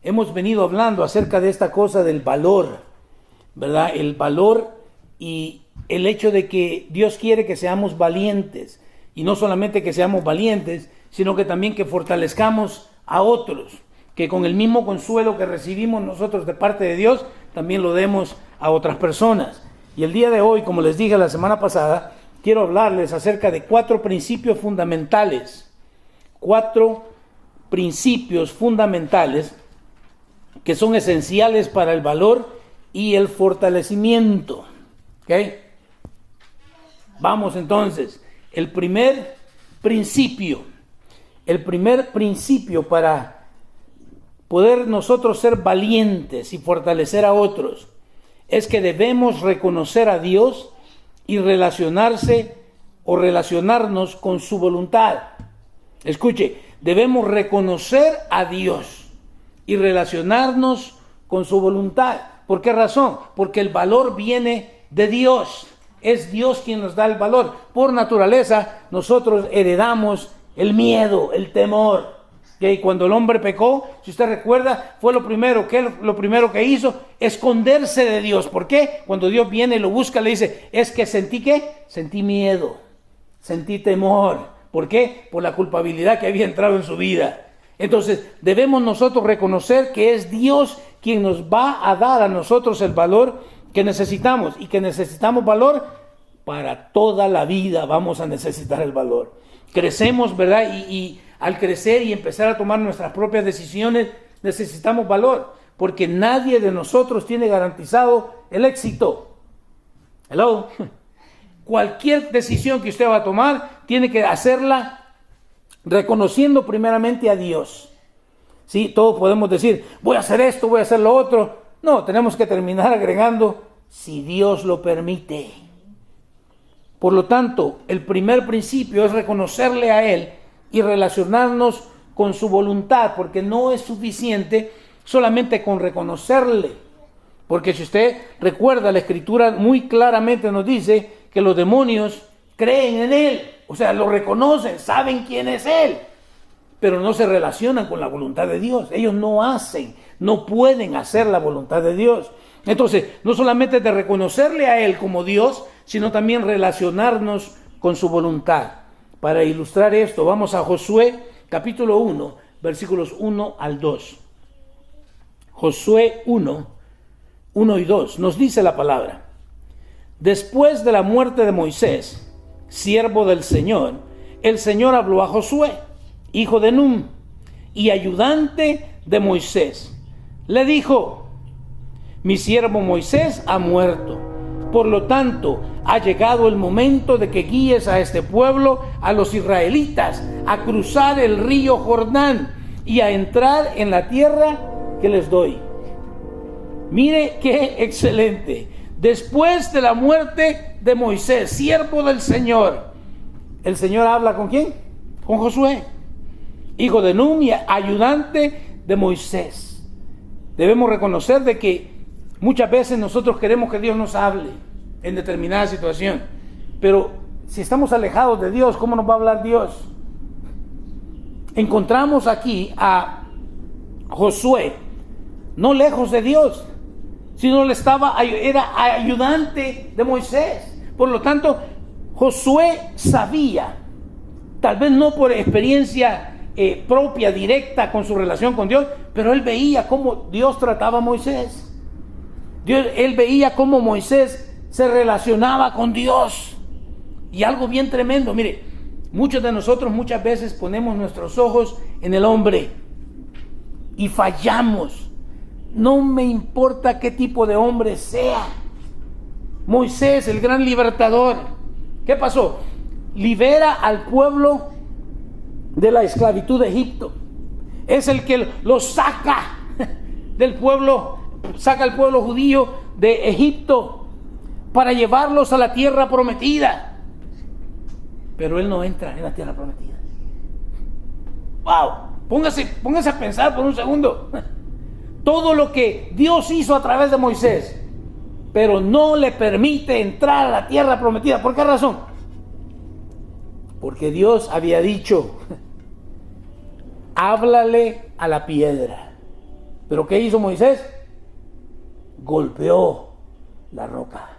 hemos venido hablando acerca de esta cosa del valor, ¿verdad? El valor y el hecho de que Dios quiere que seamos valientes. Y no solamente que seamos valientes, sino que también que fortalezcamos a otros. Que con el mismo consuelo que recibimos nosotros de parte de Dios, también lo demos a otras personas. Y el día de hoy, como les dije la semana pasada, quiero hablarles acerca de 4 principios fundamentales. 4 principios fundamentales que son esenciales para el valor y el fortalecimiento. ¿Ok? Vamos entonces. El primer principio para poder nosotros ser valientes y fortalecer a otros es que debemos reconocer a Dios y relacionarnos con su voluntad. Escuche, debemos reconocer a Dios y relacionarnos con su voluntad. ¿Por qué razón? Porque el valor viene de Dios. Es Dios quien nos da el valor. Por naturaleza, nosotros heredamos el miedo, el temor. Y cuando el hombre pecó, si usted recuerda, fue lo primero que hizo, esconderse de Dios. ¿Por qué? Cuando Dios viene y lo busca, le dice, es que sentí miedo, sentí temor. ¿Por qué? Por la culpabilidad que había entrado en su vida. Entonces, debemos nosotros reconocer que es Dios quien nos va a dar a nosotros el valor que necesitamos, y que necesitamos valor para toda la vida. Vamos a necesitar el valor. Crecemos, ¿verdad? Y al crecer y empezar a tomar nuestras propias decisiones, necesitamos valor, porque nadie de nosotros tiene garantizado el éxito. Hello. Cualquier decisión que usted va a tomar, tiene que hacerla reconociendo primeramente a Dios. Sí, todos podemos decir, voy a hacer esto, voy a hacer lo otro. No, tenemos que terminar agregando, si Dios lo permite. Por lo tanto, el primer principio es reconocerle a Él y relacionarnos con su voluntad, porque no es suficiente solamente con reconocerle. Porque si usted recuerda, la Escritura muy claramente nos dice que los demonios creen en Él, o sea, lo reconocen, saben quién es Él, pero no se relacionan con la voluntad de Dios. Ellos no pueden hacer la voluntad de Dios. Entonces, no solamente de reconocerle a Él como Dios, sino también relacionarnos con su voluntad. Para ilustrar esto, vamos a Josué, capítulo 1, versículos 1 al 2. Josué 1, 1 y 2, nos dice la palabra. Después de la muerte de Moisés, siervo del Señor, el Señor habló a Josué, hijo de Nun, y ayudante de Moisés. Le dijo, mi siervo Moisés ha muerto. Por lo tanto, ha llegado el momento de que guíes a este pueblo, a los israelitas, a cruzar el río Jordán y a entrar en la tierra que les doy. Mire qué excelente. Después de la muerte de Moisés, siervo del Señor, el Señor habla ¿con quién? Con Josué, hijo de Nun y ayudante de Moisés. Debemos reconocer de que muchas veces nosotros queremos que Dios nos hable en determinada situación, pero si estamos alejados de Dios, ¿cómo nos va a hablar Dios? Encontramos aquí a Josué, no lejos de Dios, sino era ayudante de Moisés. Por lo tanto, Josué sabía, tal vez no por experiencia propia, directa con su relación con Dios, pero él veía cómo Dios trataba a Moisés. Él veía cómo Moisés se relacionaba con Dios. Y algo bien tremendo, mire, muchos de nosotros muchas veces ponemos nuestros ojos en el hombre y fallamos. No me importa qué tipo de hombre sea. Moisés, el gran libertador, ¿qué pasó? Libera al pueblo de la esclavitud de Egipto. Es el que lo saca del pueblo, saca al pueblo judío de Egipto para llevarlos a la tierra prometida. Pero él no entra en la tierra prometida. ¡Wow! Póngase a pensar por un segundo. Todo lo que Dios hizo a través de Moisés, pero no le permite entrar a la tierra prometida. ¿Por qué razón? Porque Dios había dicho, háblale a la piedra. ¿Pero qué hizo Moisés? Golpeó la roca.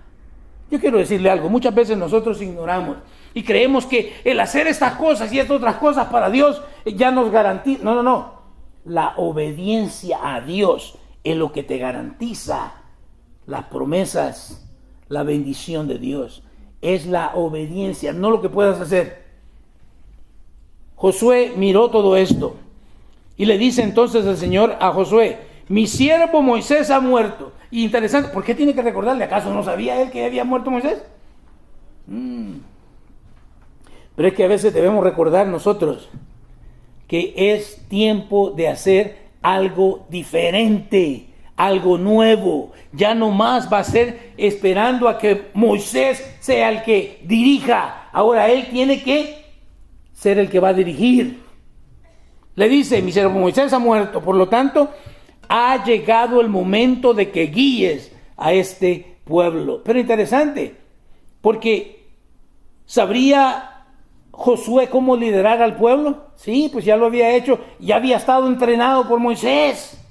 Yo quiero decirle algo, muchas veces nosotros ignoramos y creemos que el hacer estas cosas y estas otras cosas para Dios ya nos garantiza. No. La obediencia a Dios es lo que te garantiza las promesas, la bendición de Dios. Es la obediencia, no lo que puedas hacer. Josué miró todo esto y le dice entonces el Señor a Josué: mi siervo Moisés ha muerto. Y interesante, ¿por qué tiene que recordarle? ¿Acaso no sabía él que había muerto Moisés? Pero es que a veces debemos recordar nosotros que es tiempo de hacer algo diferente, algo nuevo. Ya no más va a ser esperando a que Moisés sea el que dirija. Ahora él tiene que ser el que va a dirigir. Le dice: mi siervo Moisés ha muerto, por lo tanto ha llegado el momento de que guíes a este pueblo. Pero interesante, porque ¿sabría Josué cómo liderar al pueblo? Sí, pues ya lo había hecho, ya había estado entrenado por Moisés.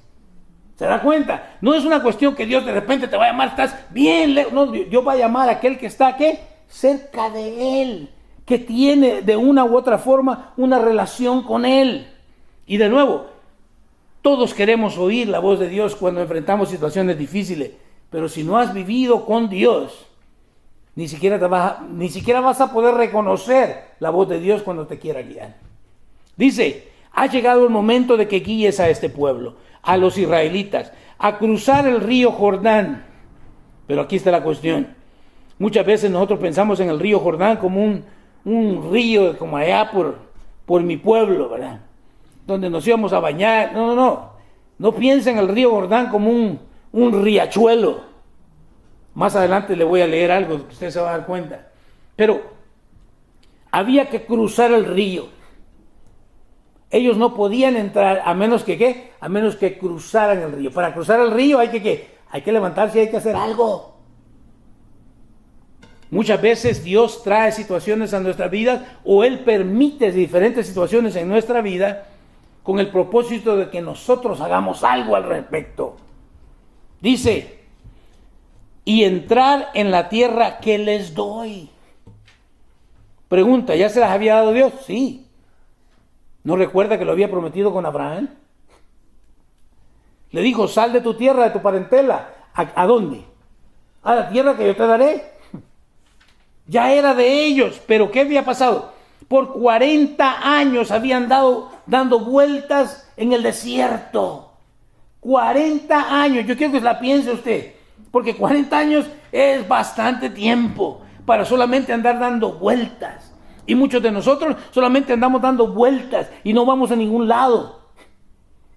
¿Se da cuenta? No es una cuestión que Dios de repente te va a llamar, estás bien lejos. No, Dios va a llamar a aquel que está, ¿qué? Cerca de él, que tiene de una u otra forma una relación con él. Y de nuevo, todos queremos oír la voz de Dios cuando enfrentamos situaciones difíciles, pero si no has vivido con Dios, ni siquiera vas a poder reconocer la voz de Dios cuando te quiera guiar. Dice: ha llegado el momento de que guíes a este pueblo, a los israelitas, a cruzar el río Jordán. Pero aquí está la cuestión. Muchas veces nosotros pensamos en el río Jordán como un río como allá por mi pueblo, ¿verdad? Donde nos íbamos a bañar. No piensa en el río Jordán como un riachuelo. Más adelante le voy a leer algo que usted se va a dar cuenta. Pero había que cruzar el río. Ellos no podían entrar a menos que ¿qué? A menos que cruzaran el río. Para cruzar el río hay que ¿qué? Hay que levantarse y hay que hacer algo. Muchas veces Dios trae situaciones a nuestra vida, o Él permite diferentes situaciones en nuestra vida con el propósito de que nosotros hagamos algo al respecto. Dice: y entrar en la tierra que les doy. Pregunta: ¿ya se las había dado Dios? Sí. ¿No recuerda que lo había prometido con Abraham? Le dijo: sal de tu tierra, de tu parentela. ¿A dónde? A la tierra que yo te daré. Ya era de ellos, pero ¿qué había pasado? Por 40 años habían dando vueltas en el desierto. 40 años, yo quiero que la piense usted, porque 40 años es bastante tiempo para solamente andar dando vueltas. Y muchos de nosotros solamente andamos dando vueltas y no vamos a ningún lado.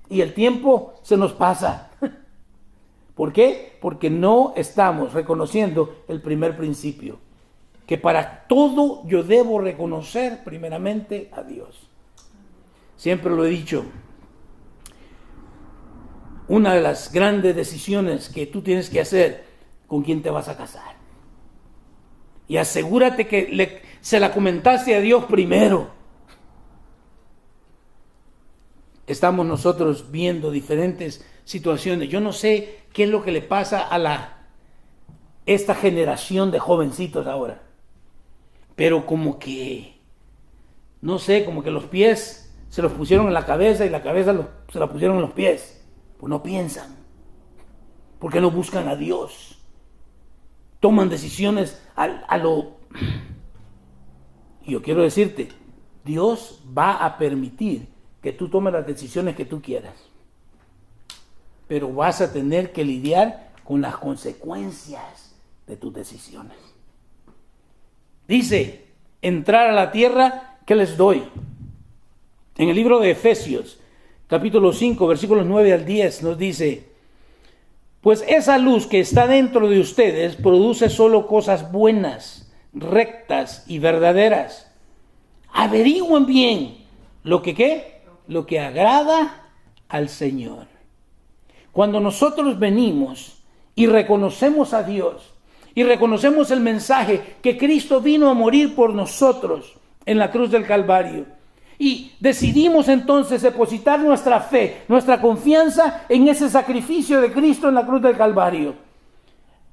Y el tiempo se nos pasa. ¿Por qué? Porque no estamos reconociendo el primer principio, que para todo yo debo reconocer primeramente a Dios. Siempre lo he dicho, una de las grandes decisiones que tú tienes que hacer: con quién te vas a casar. Y asegúrate que se la comentaste a Dios primero. Estamos nosotros viendo diferentes situaciones. Yo no sé qué es lo que le pasa a esta generación de jovencitos ahora. Pero como que, no sé, como que los pies se los pusieron en la cabeza y la cabeza se la pusieron en los pies. Pues no piensan, porque no buscan a Dios. Toman decisiones a lo... Y yo quiero decirte, Dios va a permitir que tú tomes las decisiones que tú quieras, pero vas a tener que lidiar con las consecuencias de tus decisiones. Dice: entrar a la tierra que les doy. En el libro de Efesios, capítulo 5, versículos 9 al 10, nos dice: pues esa luz que está dentro de ustedes produce solo cosas buenas, rectas y verdaderas. Averigüen bien lo que ¿qué? Lo que agrada al Señor. Cuando nosotros venimos y reconocemos a Dios, y reconocemos el mensaje que Cristo vino a morir por nosotros en la cruz del Calvario, Y decidimos entonces depositar nuestra fe, nuestra confianza en ese sacrificio de Cristo en la cruz del Calvario.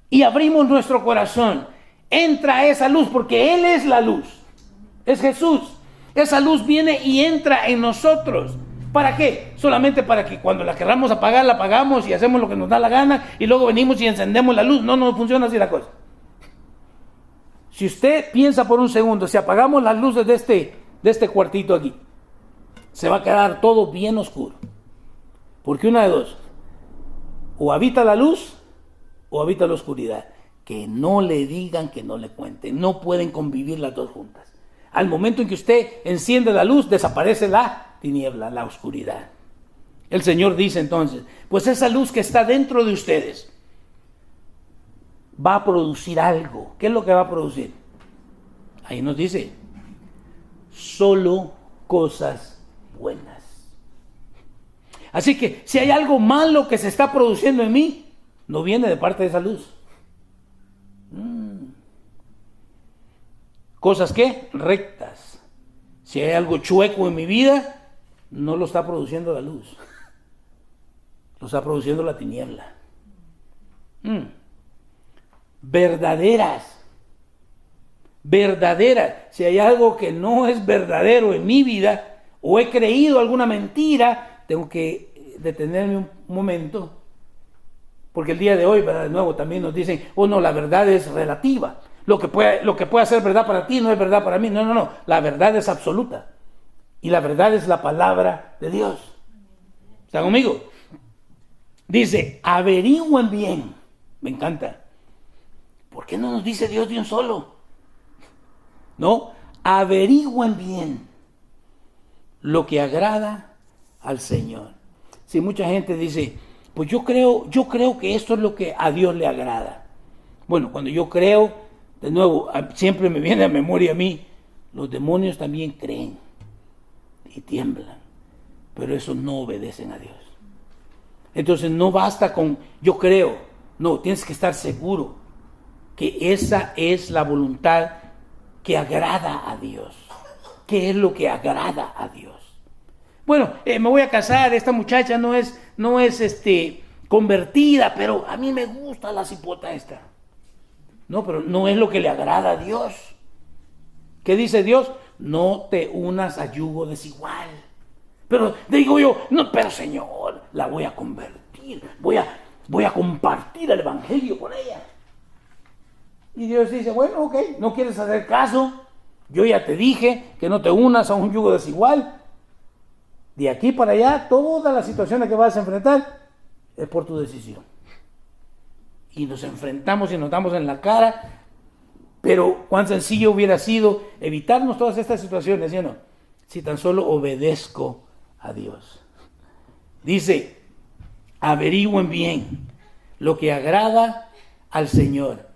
Y abrimos nuestro corazón. Entra esa luz, porque Él es la luz. Es Jesús. Esa luz viene y entra en nosotros. ¿Para qué? Solamente para que cuando la queramos apagar, la apagamos y hacemos lo que nos da la gana y luego venimos y encendemos la luz. No funciona así la cosa. Si usted piensa por un segundo, si apagamos las luces de este cuartito aquí, se va a quedar todo bien oscuro. Porque una de dos, o habita la luz o habita la oscuridad. Que no le digan, que no le cuenten. No pueden convivir las dos juntas. Al momento en que usted enciende la luz, desaparece la tiniebla, la oscuridad. El Señor dice entonces, pues esa luz que está dentro de ustedes va a producir algo. ¿Qué es lo que va a producir? Ahí nos dice, solo cosas buenas. Así que si hay algo malo que se está produciendo en mí, no viene de parte de esa luz. Cosas que rectas. Si hay algo chueco en mi vida, no lo está produciendo la luz, lo está produciendo la tiniebla. Verdaderas. Si hay algo que no es verdadero en mi vida, o he creído alguna mentira, tengo que detenerme un momento, porque el día de hoy, ¿verdad? De nuevo también nos dicen, no, la verdad es relativa. Lo que puede ser verdad para ti no es verdad para mí. No. La verdad es absoluta. Y la verdad es la palabra de Dios. ¿Están conmigo? Dice, averigüen bien. Me encanta. ¿Por qué no nos dice Dios de un solo? No, averigüen bien lo que agrada al Señor. Si mucha gente dice, pues yo creo que esto es lo que a Dios le agrada. Bueno, cuando yo creo, de nuevo, siempre me viene a memoria a mí, los demonios también creen y tiemblan, pero esos no obedecen a Dios. Entonces no basta con yo creo, no, tienes que estar seguro que esa es la voluntad que agrada a Dios. ¿Qué es lo que agrada a Dios? Bueno, me voy a casar, esta muchacha no es convertida, pero a mí me gusta la cipota esta. No, pero no es lo que le agrada a Dios. ¿Qué dice Dios? No te unas a yugo desigual. Pero digo yo, no, pero Señor, la voy a convertir, voy a compartir el evangelio con ella. Y Dios dice, bueno, ok, no quieres hacer caso, yo ya te dije que no te unas a un yugo desigual. De aquí para allá, todas las situaciones que vas a enfrentar es por tu decisión. Y nos enfrentamos y nos damos en la cara, pero cuán sencillo hubiera sido evitarnos todas estas situaciones, ¿sí o no? Si tan solo obedezco a Dios. Dice, averigüen bien lo que agrada al Señor.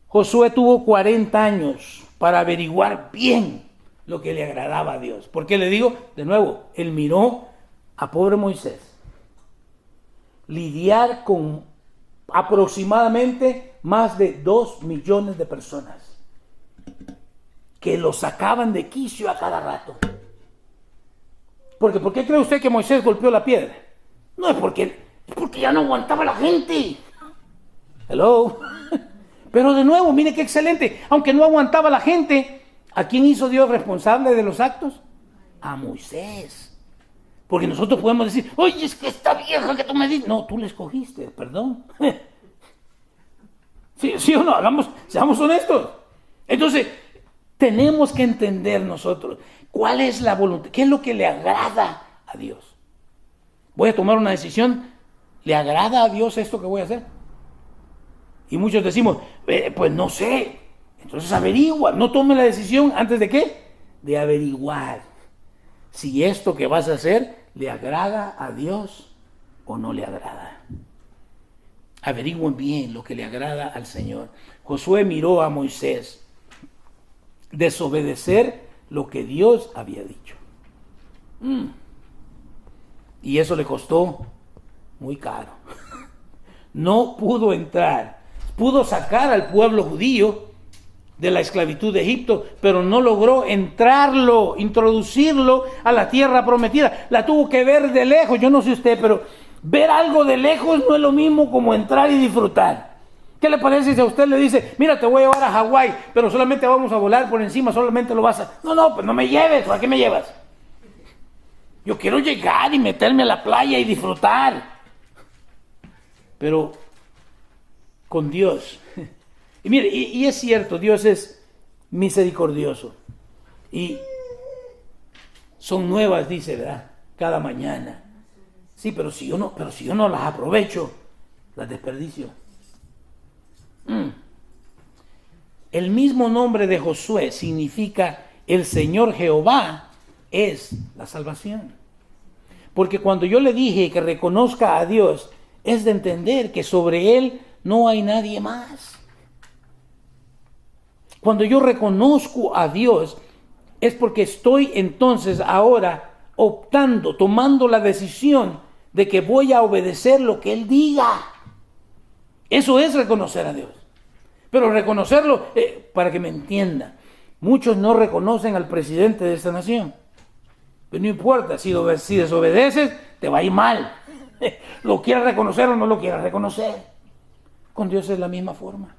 Josué tuvo 40 años para averiguar bien lo que le agradaba a Dios. ¿Por qué le digo? De nuevo, él miró a pobre Moisés lidiar con aproximadamente más de 2 millones de personas que lo sacaban de quicio a cada rato. Porque ¿por qué cree usted que Moisés golpeó la piedra? No es porque ya no aguantaba la gente. Hello. Pero de nuevo, mire qué excelente. Aunque no aguantaba la gente, ¿a quién hizo Dios responsable de los actos? A Moisés. Porque nosotros podemos decir, oye, es que esta vieja que tú me dices. No, tú la escogiste, perdón. ¿Sí o no? Seamos honestos. Entonces, tenemos que entender nosotros cuál es la voluntad, qué es lo que le agrada a Dios. Voy a tomar una decisión, ¿le agrada a Dios esto que voy a hacer? Y muchos decimos, pues no sé. Entonces averigua, no tome la decisión antes de ¿qué? De averiguar si esto que vas a hacer le agrada a Dios o no le agrada. Averigüen bien lo que le agrada al Señor. Josué miró a Moisés desobedecer lo que Dios había dicho. Y eso le costó muy caro. No pudo entrar. Pudo sacar al pueblo judío de la esclavitud de Egipto, pero no logró introducirlo a la tierra prometida. La tuvo que ver de lejos. Yo no sé usted, pero ver algo de lejos no es lo mismo como entrar y disfrutar. ¿Qué le parece si a usted le dice, mira, te voy a llevar a Hawái, pero solamente vamos a volar por encima, solamente lo vas a... No, pues no me lleves, ¿para qué me llevas? Yo quiero llegar y meterme a la playa y disfrutar. Pero con Dios... Y mire, y es cierto, Dios es misericordioso. Y son nuevas, dice, ¿verdad? Cada mañana. Sí, pero si yo no las aprovecho, las desperdicio. El mismo nombre de Josué significa el Señor Jehová es la salvación. Porque cuando yo le dije que reconozca a Dios, es de entender que sobre Él no hay nadie más. Cuando yo reconozco a Dios, es porque estoy entonces ahora optando, tomando la decisión de que voy a obedecer lo que Él diga. Eso es reconocer a Dios. Pero reconocerlo, para que me entiendan, muchos no reconocen al presidente de esta nación. Pero no importa, si desobedeces, te va a ir mal. Lo quieras reconocer o no lo quieras reconocer. Con Dios es la misma forma.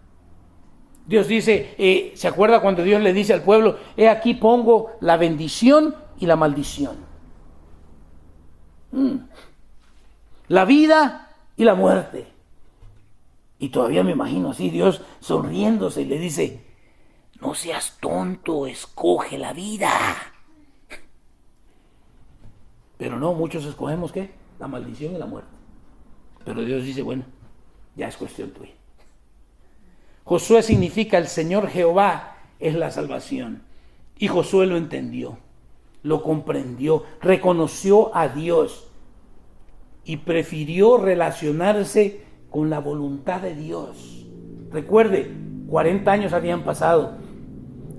Dios dice, ¿se acuerda cuando Dios le dice al pueblo, he aquí pongo la bendición y la maldición? La vida y la muerte. Y todavía me imagino así, Dios sonriéndose y le dice, no seas tonto, escoge la vida. Pero no, muchos escogemos ¿qué? La maldición y la muerte. Pero Dios dice, bueno, ya es cuestión tuya. Josué significa el Señor Jehová es la salvación. Y Josué lo entendió, lo comprendió, reconoció a Dios y prefirió relacionarse con la voluntad de Dios. Recuerde, 40 años habían pasado.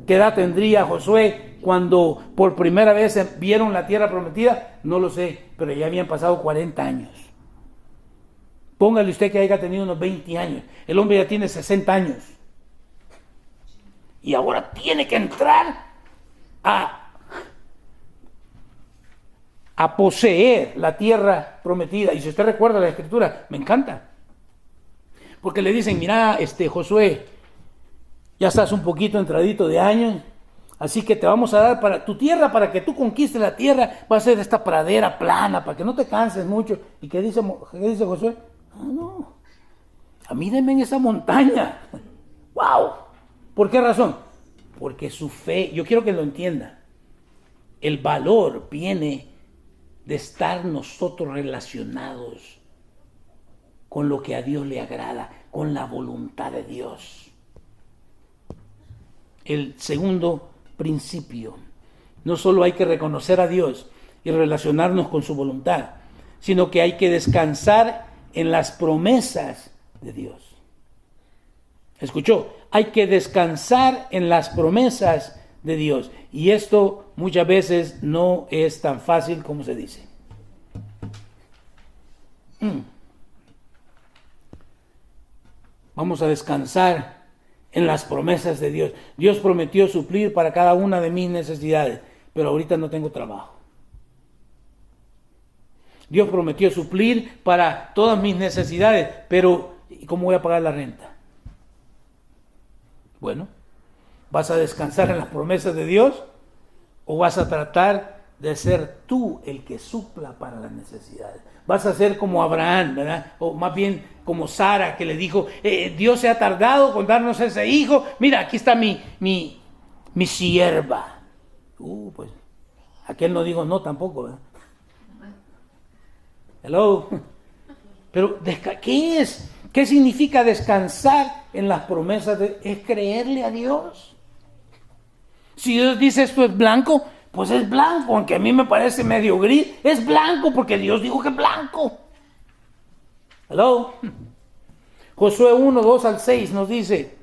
¿Qué edad tendría Josué cuando por primera vez vieron la tierra prometida? No lo sé, pero ya habían pasado 40 años. Póngale usted que haya tenido unos 20 años. El hombre ya tiene 60 años. Y ahora tiene que entrar a poseer la tierra prometida. Y si usted recuerda la escritura, me encanta. Porque le dicen, mira, Josué, ya estás un poquito entradito de años, así que te vamos a dar para tu tierra, para que tú conquistes la tierra, va a ser esta pradera plana, para que no te canses mucho. ¿Y qué dice Josué? No, a mí denme en esa montaña. ¡Wow! ¿Por qué razón? Porque su fe, yo quiero que lo entienda, el valor viene de estar nosotros relacionados con lo que a Dios le agrada, con la voluntad de Dios. El segundo principio, no solo hay que reconocer a Dios y relacionarnos con su voluntad, sino que hay que descansar en las promesas de Dios. ¿Escuchó? Hay que descansar en las promesas de Dios. Y esto muchas veces no es tan fácil como se dice. Vamos a descansar en las promesas de Dios. Dios prometió suplir para cada una de mis necesidades, pero ahorita no tengo trabajo. Dios prometió suplir para todas mis necesidades, pero ¿cómo voy a pagar la renta? Bueno, ¿vas a descansar en las promesas de Dios o vas a tratar de ser tú el que supla para las necesidades? Vas a ser como Abraham, ¿verdad? O más bien como Sara, que le dijo, Dios se ha tardado con darnos ese hijo. Mira, aquí está mi sierva. Pues aquel no digo no tampoco, ¿verdad? Hello. Pero, ¿qué es? ¿Qué significa descansar en las promesas? Es creerle a Dios. Si Dios dice esto es blanco, pues es blanco, aunque a mí me parece medio gris, es blanco porque Dios dijo que es blanco. Hello. Josué 1, 2 al 6 nos dice,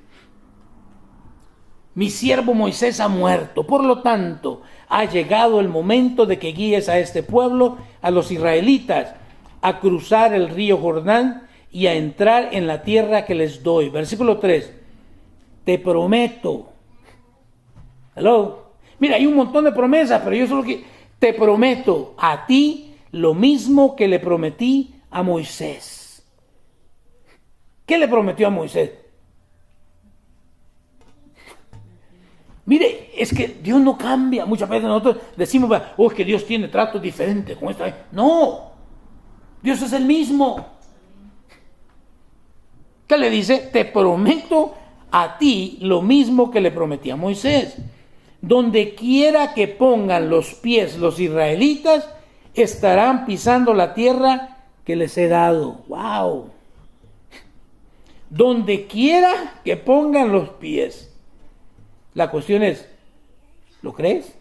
mi siervo Moisés ha muerto, por lo tanto, ha llegado el momento de que guíes a este pueblo, a los israelitas, a cruzar el río Jordán y a entrar en la tierra que les doy. Versículo 3, te prometo Hello. Mira, hay un montón de promesas, pero yo solo que te prometo a ti lo mismo que le prometí a Moisés. ¿Qué le prometió a Moisés? Mire, es que Dios no cambia. Muchas veces nosotros decimos, oh, es que Dios tiene tratos diferentes con esta. No, Dios es el mismo. ¿Qué le dice? Te prometo a ti lo mismo que le prometí a Moisés. Donde quiera que pongan los pies los israelitas, estarán pisando la tierra que les he dado. ¡Wow! Donde quiera que pongan los pies. La cuestión es, ¿lo crees?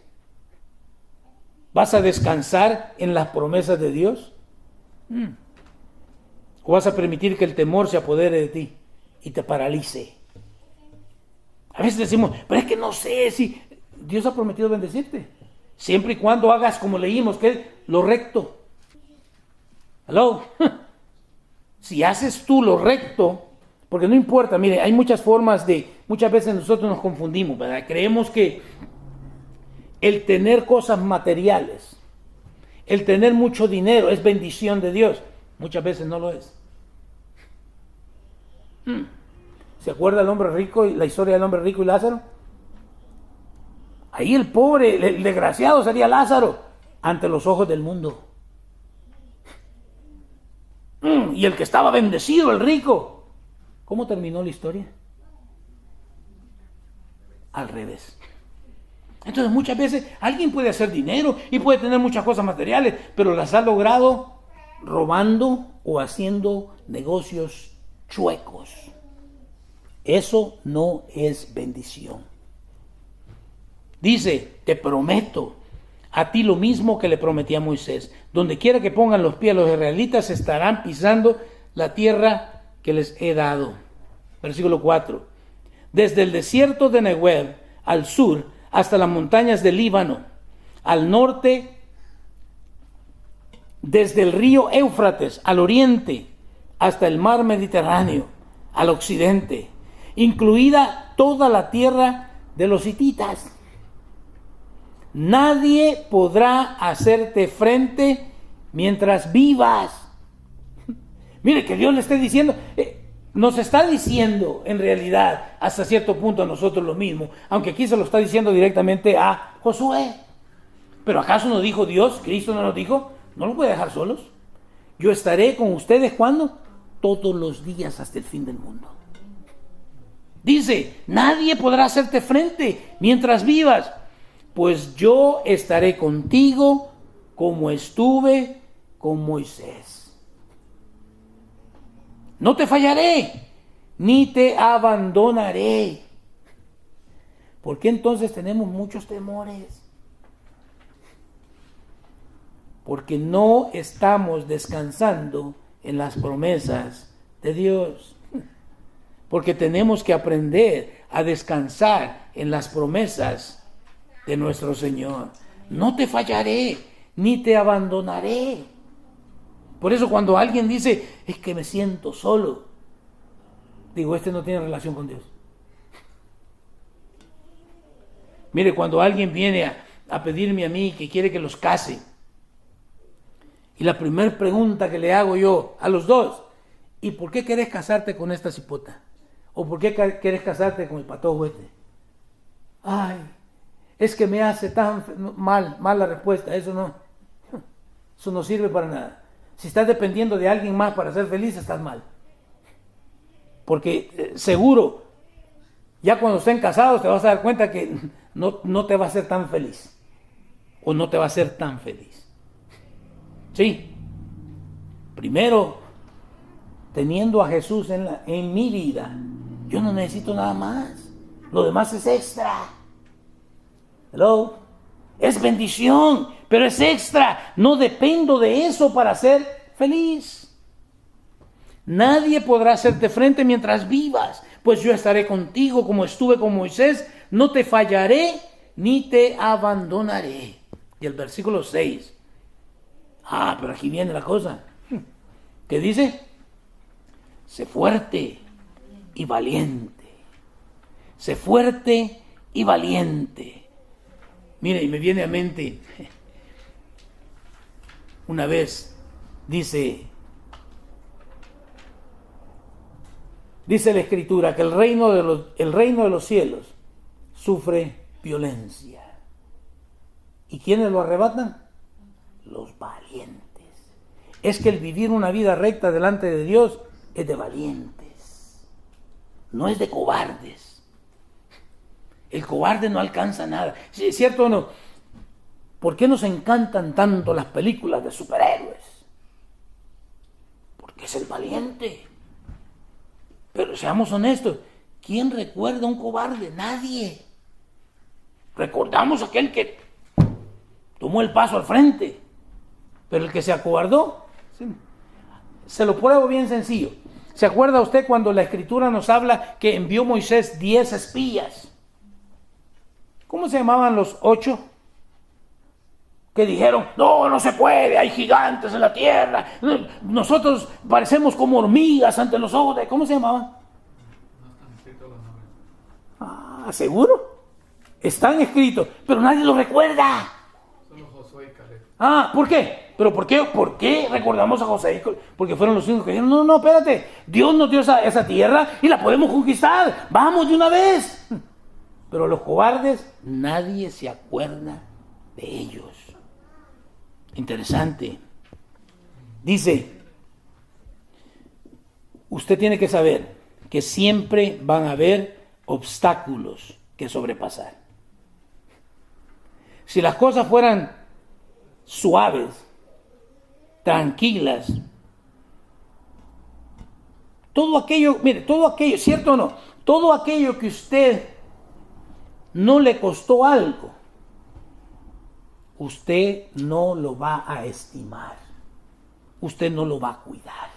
¿Vas a descansar en las promesas de Dios? ¿O vas a permitir que el temor se apodere de ti y te paralice? A veces decimos, pero es que no sé si Dios ha prometido bendecirte. Siempre y cuando hagas como leímos, que es lo recto. ¿Aló? Si haces tú lo recto, porque no importa, mire, hay muchas formas muchas veces nosotros nos confundimos, ¿verdad? Creemos que el tener cosas materiales, el tener mucho dinero es bendición de Dios. Muchas veces no lo es. ¿Se acuerda el hombre rico y la historia del hombre rico y Lázaro? Ahí el pobre, el desgraciado sería Lázaro ante los ojos del mundo. Y el que estaba bendecido, el rico. ¿Cómo terminó la historia? Al revés. Entonces muchas veces alguien puede hacer dinero y puede tener muchas cosas materiales, pero las ha logrado robando o haciendo negocios chuecos. Eso no es bendición. Dice, te prometo a ti lo mismo que le prometí a Moisés. Donde quiera que pongan los pies los israelitas, estarán pisando la tierra que les he dado. Versículo 4. Desde el desierto de Negev al sur hasta las montañas del Líbano, al norte, desde el río Éufrates al oriente hasta el mar Mediterráneo, al occidente, incluida toda la tierra de los hititas. Nadie podrá hacerte frente mientras vivas. Mire, que Dios le esté diciendo, nos está diciendo en realidad hasta cierto punto a nosotros lo mismo, aunque aquí se lo está diciendo directamente a Josué. Pero ¿acaso no dijo Dios? ¿Cristo no nos dijo? No los voy a dejar solos. Yo estaré con ustedes, ¿cuándo? Todos los días hasta el fin del mundo. Dice, nadie podrá hacerte frente mientras vivas, pues yo estaré contigo como estuve con Moisés. No te fallaré, ni te abandonaré. ¿Por qué entonces tenemos muchos temores? Porque no estamos descansando en las promesas de Dios. Porque tenemos que aprender a descansar en las promesas de nuestro Señor. No te fallaré, ni te abandonaré. Por eso cuando alguien dice, es que me siento solo, digo, este no tiene relación con Dios. Mire, cuando alguien viene a pedirme a mí que quiere que los case, y la primera pregunta que le hago yo a los dos, ¿y por qué querés casarte con esta cipota? ¿O por qué querés casarte con el patojo este? Ay, es que me hace tan mal la respuesta. Eso no sirve para nada. Si estás dependiendo de alguien más para ser feliz, estás mal. Porque seguro, ya cuando estén casados te vas a dar cuenta que no te va a hacer tan feliz. O no te va a hacer tan feliz. Sí. Primero, teniendo a Jesús en mi vida, yo no necesito nada más. Lo demás es extra. Hello. Es bendición, pero es extra. No dependo de eso para ser feliz. Nadie podrá hacerte frente mientras vivas, pues yo estaré contigo como estuve con Moisés. No te fallaré ni te abandonaré. Y el versículo 6. Pero aquí viene la cosa. ¿Qué dice? Sé fuerte y valiente. Sé fuerte y valiente. Mire, y me viene a mente, una vez, dice la Escritura, que el reino de los cielos sufre violencia. ¿Y quiénes lo arrebatan? Los valientes. Es que el vivir una vida recta delante de Dios es de valientes, no es de cobardes. El cobarde no alcanza nada. ¿Sí, es cierto o no? ¿Por qué nos encantan tanto las películas de superhéroes? Porque es el valiente. Pero seamos honestos, ¿quién recuerda a un cobarde? Nadie. Recordamos a aquel que tomó el paso al frente, pero el que se acobardó, sí. Se lo pruebo bien sencillo. ¿Se acuerda usted cuando la Escritura nos habla que envió Moisés 10 espías? ¿Cómo se llamaban los 8? Que dijeron, no se puede, hay gigantes en la tierra, nosotros parecemos como hormigas ante los ojos de... ¿Cómo se llamaban? No están escritos los nombres. Ah, ¿seguro? Están escritos, pero nadie los recuerda. Solo Josué y Caleb. Ah, ¿por qué? ¿Pero por qué recordamos a José? Porque fueron los únicos que dijeron, no, espérate, Dios nos dio esa tierra y la podemos conquistar, vamos de una vez. Pero los cobardes, nadie se acuerda de ellos. Interesante. Dice, usted tiene que saber que siempre van a haber obstáculos que sobrepasar. Si las cosas fueran suaves, tranquilas, todo aquello, ¿cierto o no? Todo aquello que usted no le costó algo, usted no lo va a estimar, usted no lo va a cuidar.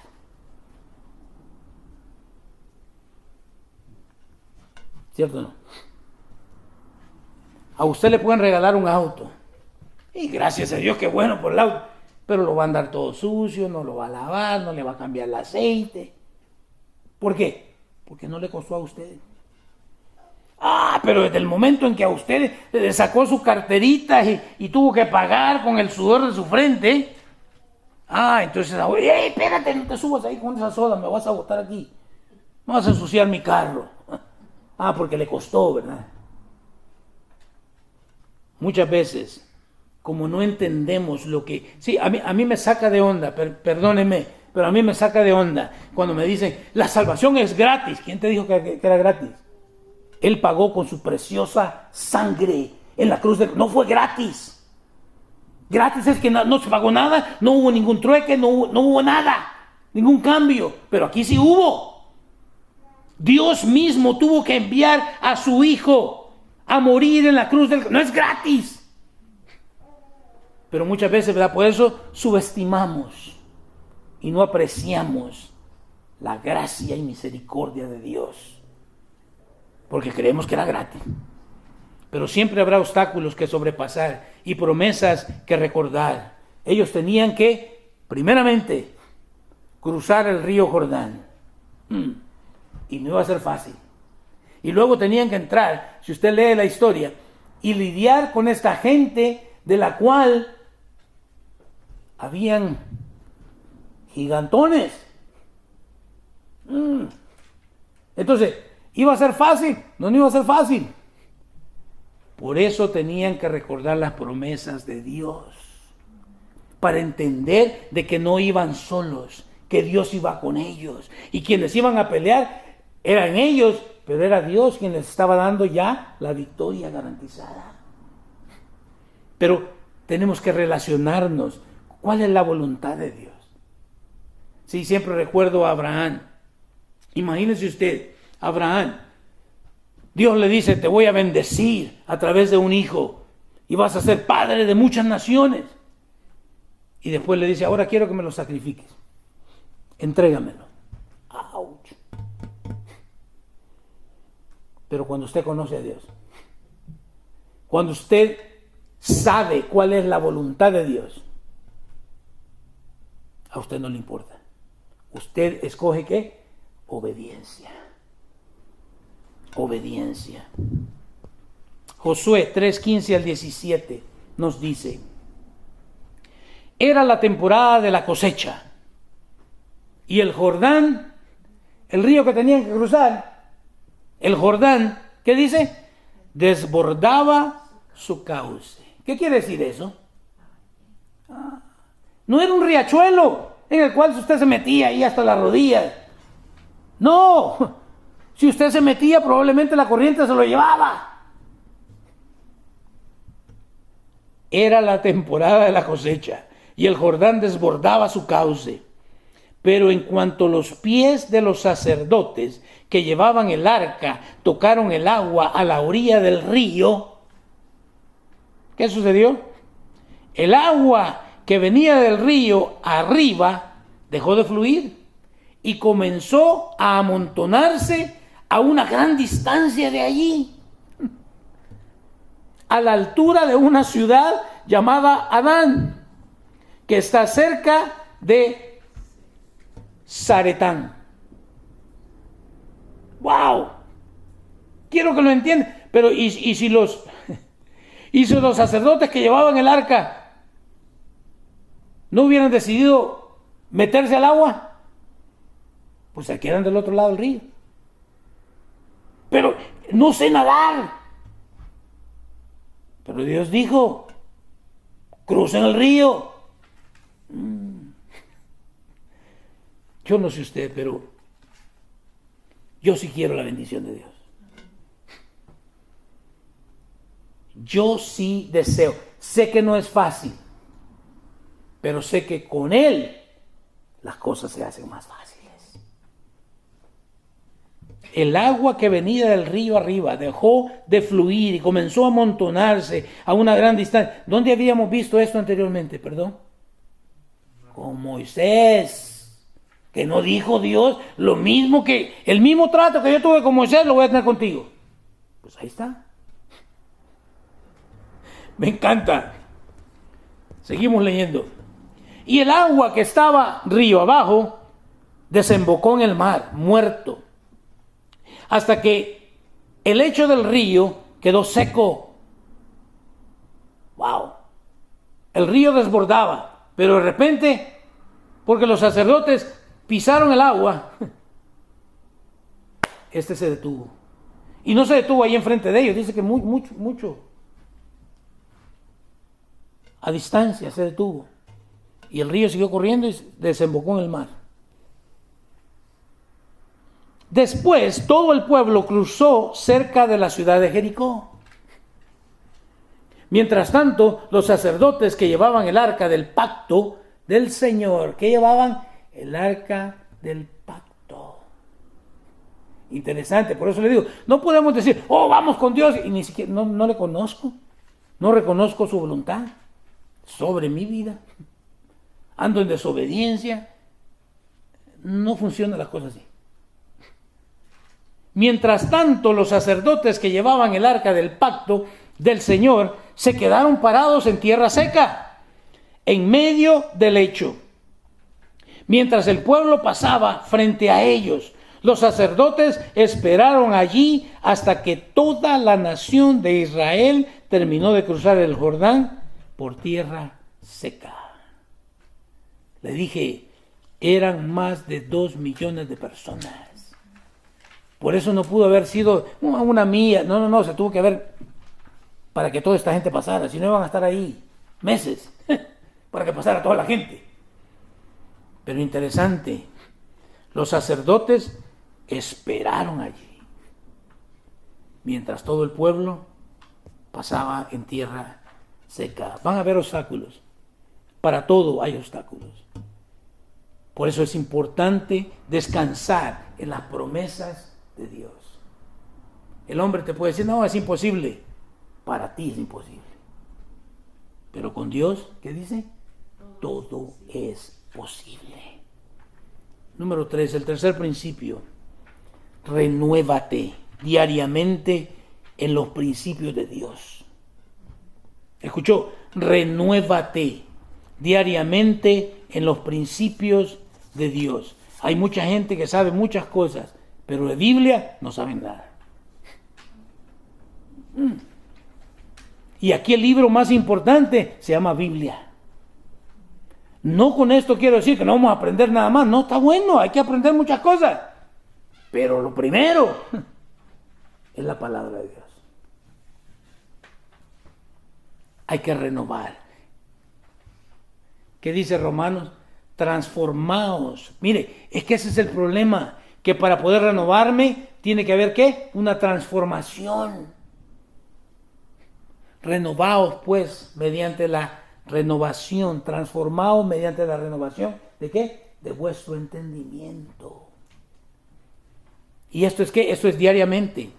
¿Cierto o no? A usted le pueden regalar un auto, y gracias a Dios, qué bueno por el auto, pero lo va a andar todo sucio, no lo va a lavar, no le va a cambiar el aceite. ¿Por qué? Porque no le costó a usted. Pero desde el momento en que a usted le sacó su carterita y tuvo que pagar con el sudor de su frente, entonces, espérate, no te subas ahí con esa soda, me vas a botar aquí, me vas a ensuciar mi carro. Porque le costó, ¿verdad? Muchas veces, como no entendemos lo que... Sí, a mí me saca de onda, perdónenme, pero a mí me saca de onda cuando me dicen, la salvación es gratis. ¿Quién te dijo que era gratis? Él pagó con su preciosa sangre en la cruz. No fue gratis. Gratis es que no se pagó nada, no hubo ningún trueque, no hubo nada, ningún cambio. Pero aquí sí hubo. Dios mismo tuvo que enviar a su Hijo a morir en la cruz. No es gratis. Pero muchas veces, ¿verdad? Por eso subestimamos y no apreciamos la gracia y misericordia de Dios. Porque creemos que era gratis. Pero siempre habrá obstáculos que sobrepasar y promesas que recordar. Ellos tenían que, primeramente, cruzar el río Jordán. Y no iba a ser fácil. Y luego tenían que entrar, si usted lee la historia, y lidiar con esta gente de la cual habían gigantones. Entonces, ¿iba a ser fácil? No iba a ser fácil. Por eso tenían que recordar las promesas de Dios, para entender de que no iban solos, que Dios iba con ellos. Y quienes iban a pelear eran ellos, pero era Dios quien les estaba dando ya la victoria garantizada. Pero tenemos que relacionarnos. ¿Cuál es la voluntad de Dios? Sí, siempre recuerdo a Abraham. Imagínese usted, Abraham, Dios le dice, te voy a bendecir a través de un hijo y vas a ser padre de muchas naciones. Y después le dice, ahora quiero que me lo sacrifiques. Entrégamelo. ¡Auch! Pero cuando usted conoce a Dios, cuando usted sabe cuál es la voluntad de Dios, a usted no le importa. Usted escoge ¿qué? Obediencia. Obediencia. Josué 3:15 al 17 nos dice: era la temporada de la cosecha y el Jordán, el río que tenían que cruzar, el Jordán, ¿qué dice? Desbordaba su cauce. ¿Qué quiere decir eso? No era un riachuelo en el cual usted se metía ahí hasta las rodillas. No, si usted se metía probablemente la corriente se lo llevaba. Era la temporada de la cosecha y el Jordán desbordaba su cauce. Pero en cuanto los pies de los sacerdotes que llevaban el arca tocaron el agua a la orilla del río, ¿qué sucedió? El agua que venía del río arriba dejó de fluir y comenzó a amontonarse a una gran distancia de allí, a la altura de una ciudad llamada Adán, que está cerca de Zaretán. ¡Wow! Quiero que lo entiendan. Pero ¿y si los sacerdotes que llevaban el arca no hubieran decidido meterse al agua? Pues se quedan del otro lado del río. Pero no sé nadar. Pero Dios dijo: crucen el río. Yo no sé usted, pero yo sí quiero la bendición de Dios. Yo sí deseo. Sé que no es fácil, pero sé que con Él las cosas se hacen más fáciles. El agua que venía del río arriba dejó de fluir y comenzó a amontonarse a una gran distancia. ¿Dónde habíamos visto esto anteriormente? Perdón. Con Moisés. Que no dijo Dios lo mismo, que el mismo trato que yo tuve con Moisés lo voy a tener contigo. Pues ahí está. Me encanta. Seguimos leyendo. Y el agua que estaba río abajo desembocó en el mar, muerto, hasta que el lecho del río quedó seco. ¡Wow! El río desbordaba, pero de repente, porque los sacerdotes pisaron el agua, se detuvo. Y no se detuvo ahí enfrente de ellos, dice que mucho a distancia se detuvo. Y el río siguió corriendo y desembocó en el mar. Después, todo el pueblo cruzó cerca de la ciudad de Jericó. Mientras tanto, los sacerdotes que llevaban el arca del pacto del Señor, que llevaban el arca del pacto. Interesante, por eso le digo, no podemos decir, oh, vamos con Dios, y ni siquiera, no le conozco, no reconozco su voluntad sobre mi vida, ando en desobediencia, no funcionan las cosas así. Mientras tanto, los sacerdotes que llevaban el arca del pacto del Señor se quedaron parados en tierra seca, en medio del lecho. Mientras el pueblo pasaba frente a ellos, los sacerdotes esperaron allí hasta que toda la nación de Israel terminó de cruzar el Jordán por tierra seca. Le dije, eran más de 2 millones de personas. Por eso no pudo haber sido una milla. No, se tuvo que haber para que toda esta gente pasara. Si no, iban a estar ahí meses para que pasara toda la gente. Pero interesante, los sacerdotes esperaron allí, mientras todo el pueblo pasaba en tierra seca. Van a haber obstáculos, para todo hay obstáculos. Por eso es importante descansar en las promesas de Dios. El hombre te puede decir, no, es imposible. Para ti es imposible. Pero con Dios, ¿qué dice? Todo es posible. Número 3, el tercer principio. Renuévate diariamente en los principios de Dios. ¿Escuchó? Renuévate diariamente en los principios de Dios. Hay mucha gente que sabe muchas cosas, pero de Biblia no saben nada. Y aquí el libro más importante se llama Biblia. No con esto quiero decir que no vamos a aprender nada más. No, está bueno, hay que aprender muchas cosas. Pero lo primero es la palabra de Dios. Hay que renovar. ¿Qué dice Romanos? Transformaos. Mire, es que ese es el problema. Que para poder renovarme tiene que haber ¿qué? Una transformación. Renovaos pues mediante la renovación. Transformaos mediante la renovación. ¿De qué? De vuestro entendimiento. ¿Y esto es qué? Esto es diariamente.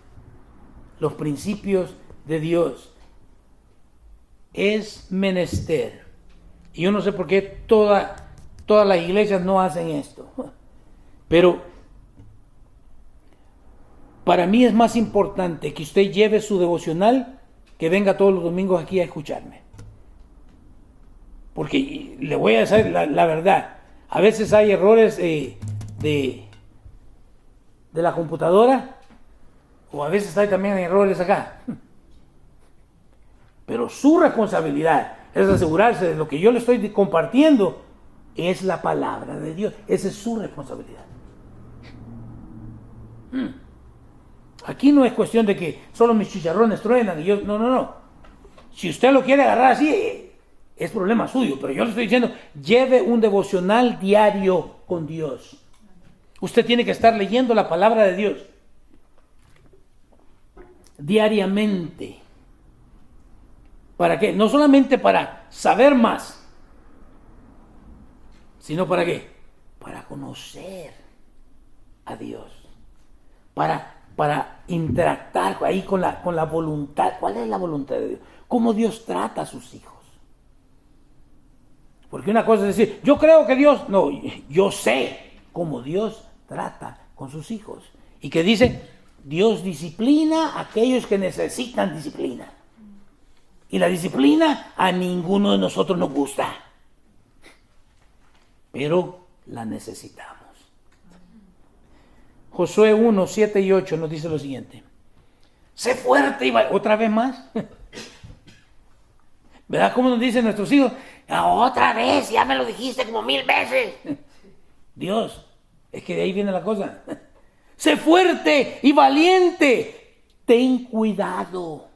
Los principios de Dios. Es menester. Y yo no sé por qué todas las iglesias no hacen esto. Pero para mí es más importante que usted lleve su devocional que venga todos los domingos aquí a escucharme. Porque le voy a decir la verdad. A veces hay errores de la computadora o a veces hay también errores acá. Pero su responsabilidad es asegurarse de lo que yo le estoy compartiendo es la palabra de Dios. Esa es su responsabilidad. Aquí no es cuestión de que solo mis chicharrones truenan y yo, no. Si usted lo quiere agarrar así, es problema suyo, pero yo le estoy diciendo, lleve un devocional diario con Dios. Usted tiene que estar leyendo la palabra de Dios diariamente. ¿Para qué? No solamente para saber más, sino para qué? Para conocer a Dios. Para interactuar ahí con la voluntad. ¿Cuál es la voluntad de Dios? ¿Cómo Dios trata a sus hijos? Porque una cosa es decir, yo creo que Dios... No, yo sé cómo Dios trata con sus hijos. Y que dice, Dios disciplina a aquellos que necesitan disciplina. Y la disciplina a ninguno de nosotros nos gusta. Pero la necesitamos. Josué 1, 7 y 8 nos dice lo siguiente. Sé fuerte y otra vez más. ¿Verdad cómo nos dicen nuestros hijos? Otra vez, ya me lo dijiste como 1000 veces. Dios, es que de ahí viene la cosa. Sé fuerte y valiente. Ten cuidado.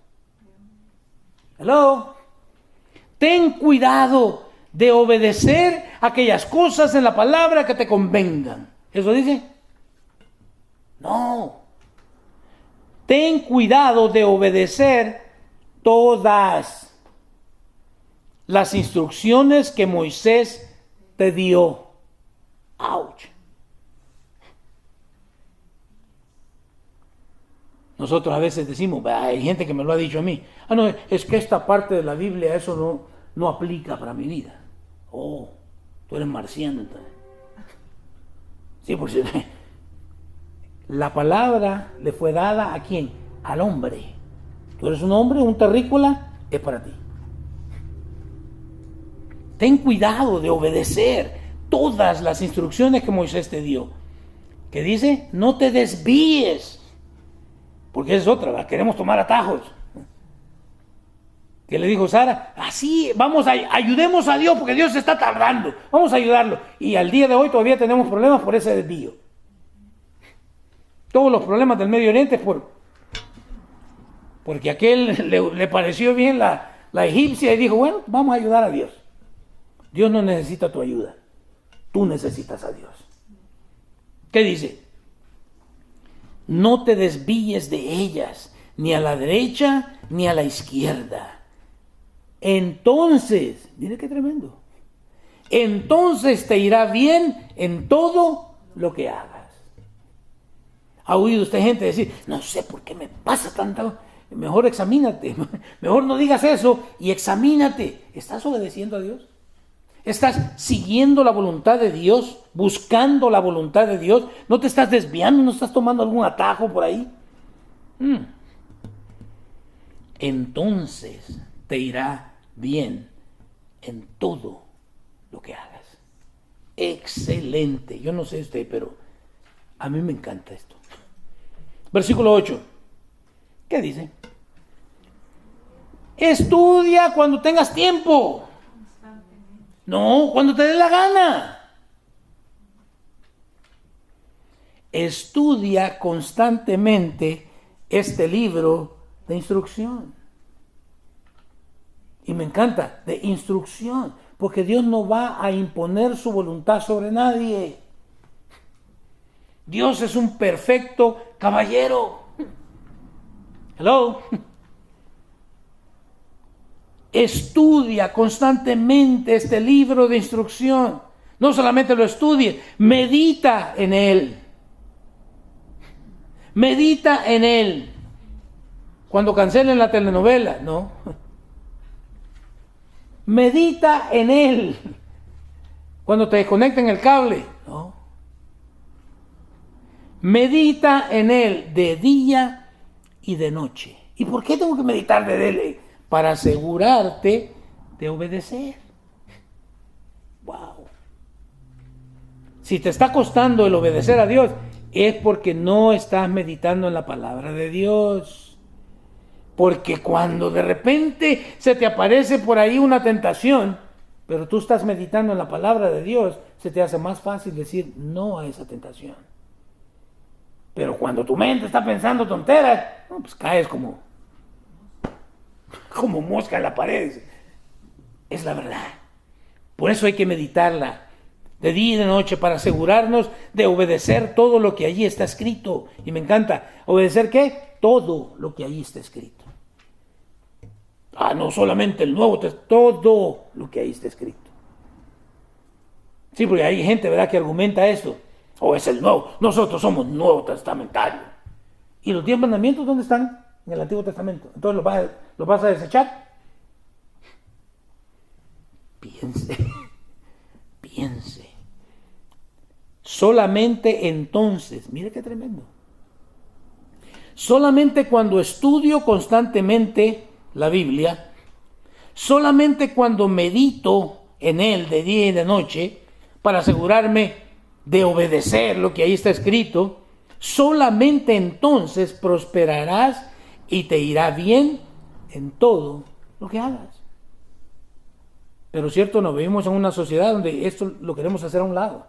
Hello. Ten cuidado de obedecer aquellas cosas en la palabra que te convengan. ¿Eso dice? No. Ten cuidado de obedecer todas las instrucciones que Moisés te dio. ¡Auch! Nosotros a veces decimos, hay gente que me lo ha dicho a mí, no, es que esta parte de la Biblia, eso no aplica para mi vida. Oh, tú eres marciano entonces. Sí, porque la palabra le fue dada ¿a quién? Al hombre. Tú eres un hombre, un terrícola, es para ti. Ten cuidado de obedecer todas las instrucciones que Moisés te dio. Que dice, no te desvíes. Porque esa es otra, ¿verdad? Queremos tomar atajos. Que le dijo Sara, así, ayudemos a Dios porque Dios se está tardando. Vamos a ayudarlo. Y al día de hoy todavía tenemos problemas por ese desvío. Todos los problemas del Medio Oriente es porque a aquel le pareció bien la egipcia y dijo, bueno, vamos a ayudar a Dios. Dios no necesita tu ayuda. Tú necesitas a Dios. ¿Qué dice? No te desvíes de ellas, ni a la derecha ni a la izquierda. Entonces, mire qué tremendo. Entonces te irá bien en todo lo que hagas. ¿Ha oído usted gente decir, no sé por qué me pasa tanto? Mejor examínate, mejor no digas eso y examínate. ¿Estás obedeciendo a Dios? ¿Estás siguiendo la voluntad de Dios? ¿Buscando la voluntad de Dios? ¿No te estás desviando? ¿No estás tomando algún atajo por ahí? Entonces te irá bien en todo lo que hagas. Excelente. Yo no sé usted, pero a mí me encanta esto. Versículo 8. ¿Qué dice? Estudia cuando tengas tiempo. No, cuando te dé la gana. Estudia constantemente este libro de instrucción. Y me encanta, de instrucción, porque Dios no va a imponer su voluntad sobre nadie. Dios es un perfecto caballero. Hello. Estudia constantemente este libro de instrucción. No solamente lo estudie, medita en él. Medita en él. Cuando cancelen la telenovela, no. Medita en él. Cuando te desconecten el cable, no. Medita en él de día y de noche. ¿Y por qué tengo que meditar de él? Para asegurarte de obedecer. Wow. Si te está costando el obedecer a Dios, es porque no estás meditando en la palabra de Dios. Porque cuando de repente se te aparece por ahí una tentación, pero tú estás meditando en la palabra de Dios, se te hace más fácil decir no a esa tentación. Pero cuando tu mente está pensando tonteras, pues caes como mosca en la pared. Es la verdad. Por eso hay que meditarla de día y de noche para asegurarnos de obedecer todo lo que allí está escrito. Y me encanta. ¿Obedecer qué? Todo lo que allí está escrito. No solamente el Nuevo Testamento, todo lo que ahí está escrito. Sí, porque hay gente, ¿verdad?, que argumenta esto. Es el Nuevo. Nosotros somos Nuevo Testamentario. ¿Y los 10 mandamientos dónde están? En el Antiguo Testamento. Entonces ¿los vas a desechar? Piense. Solamente entonces, mire qué tremendo. Solamente cuando estudio constantemente la Biblia, solamente cuando medito en él de día y de noche, para asegurarme de obedecer lo que ahí está escrito, solamente entonces prosperarás y te irá bien en todo lo que hagas. Pero cierto, nos vivimos en una sociedad donde esto lo queremos hacer a un lado.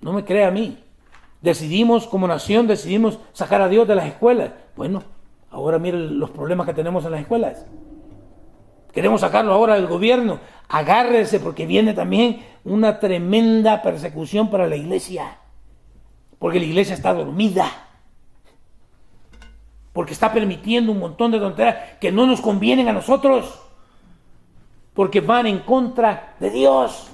No me crea a mí. Como nación, decidimos sacar a Dios de las escuelas. Bueno, ahora miren los problemas que tenemos en las escuelas. Queremos sacarlo ahora del gobierno. Agárrese, porque viene también una tremenda persecución para la iglesia. Porque la iglesia está dormida. Porque está permitiendo un montón de tonterías que no nos convienen a nosotros. Porque van en contra de Dios.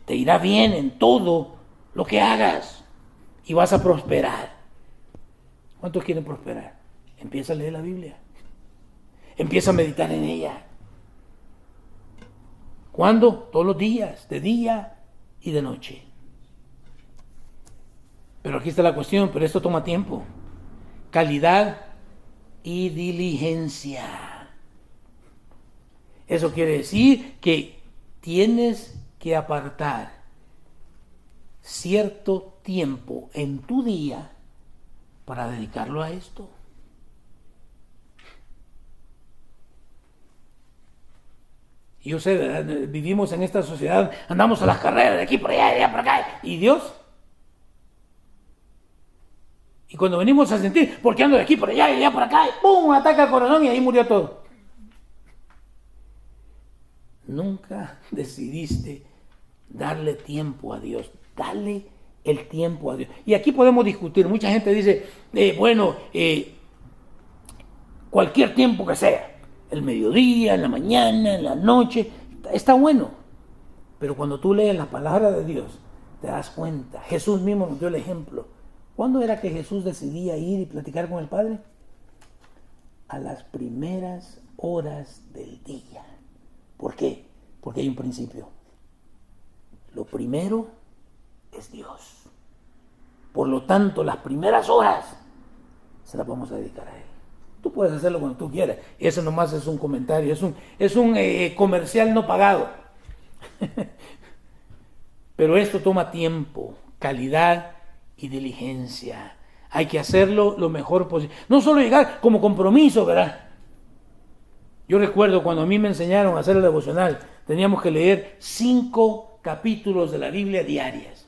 Te irá bien en todo lo que hagas. Y vas a prosperar. ¿Cuántos quieren prosperar? Empieza a leer la Biblia. Empieza a meditar en ella. ¿Cuándo? Todos los días, de día y de noche. Pero aquí está la cuestión, pero esto toma tiempo. Calidad y diligencia. Eso quiere decir que tienes que apartar cierto tiempo en tu día para dedicarlo a esto. Yo sé, vivimos en esta sociedad, andamos a las carreras de aquí por allá, de allá por acá. ¿Y Dios? Y cuando venimos a sentir, porque ando de aquí por allá y allá por acá, y ¡pum!, ataca el corazón y ahí murió todo. Nunca decidiste darle tiempo a Dios. Dale el tiempo a Dios. Y aquí podemos discutir. Mucha gente dice, cualquier tiempo que sea. El mediodía, en la mañana, en la noche. Está bueno. Pero cuando tú lees la palabra de Dios, te das cuenta. Jesús mismo nos dio el ejemplo. ¿Cuándo era que Jesús decidía ir y platicar con el Padre? A las primeras horas del día. ¿Por qué? Porque hay un principio. Lo primero es Dios. Por lo tanto, las primeras horas se las vamos a dedicar a Él. Tú puedes hacerlo cuando tú quieras. Eso nomás es un comentario, es un comercial no pagado. Pero esto toma tiempo, calidad y diligencia. Hay que hacerlo lo mejor posible. No solo llegar como compromiso, ¿verdad? Yo recuerdo cuando a mí me enseñaron a hacer el devocional, teníamos que leer 5 capítulos de la Biblia diarias.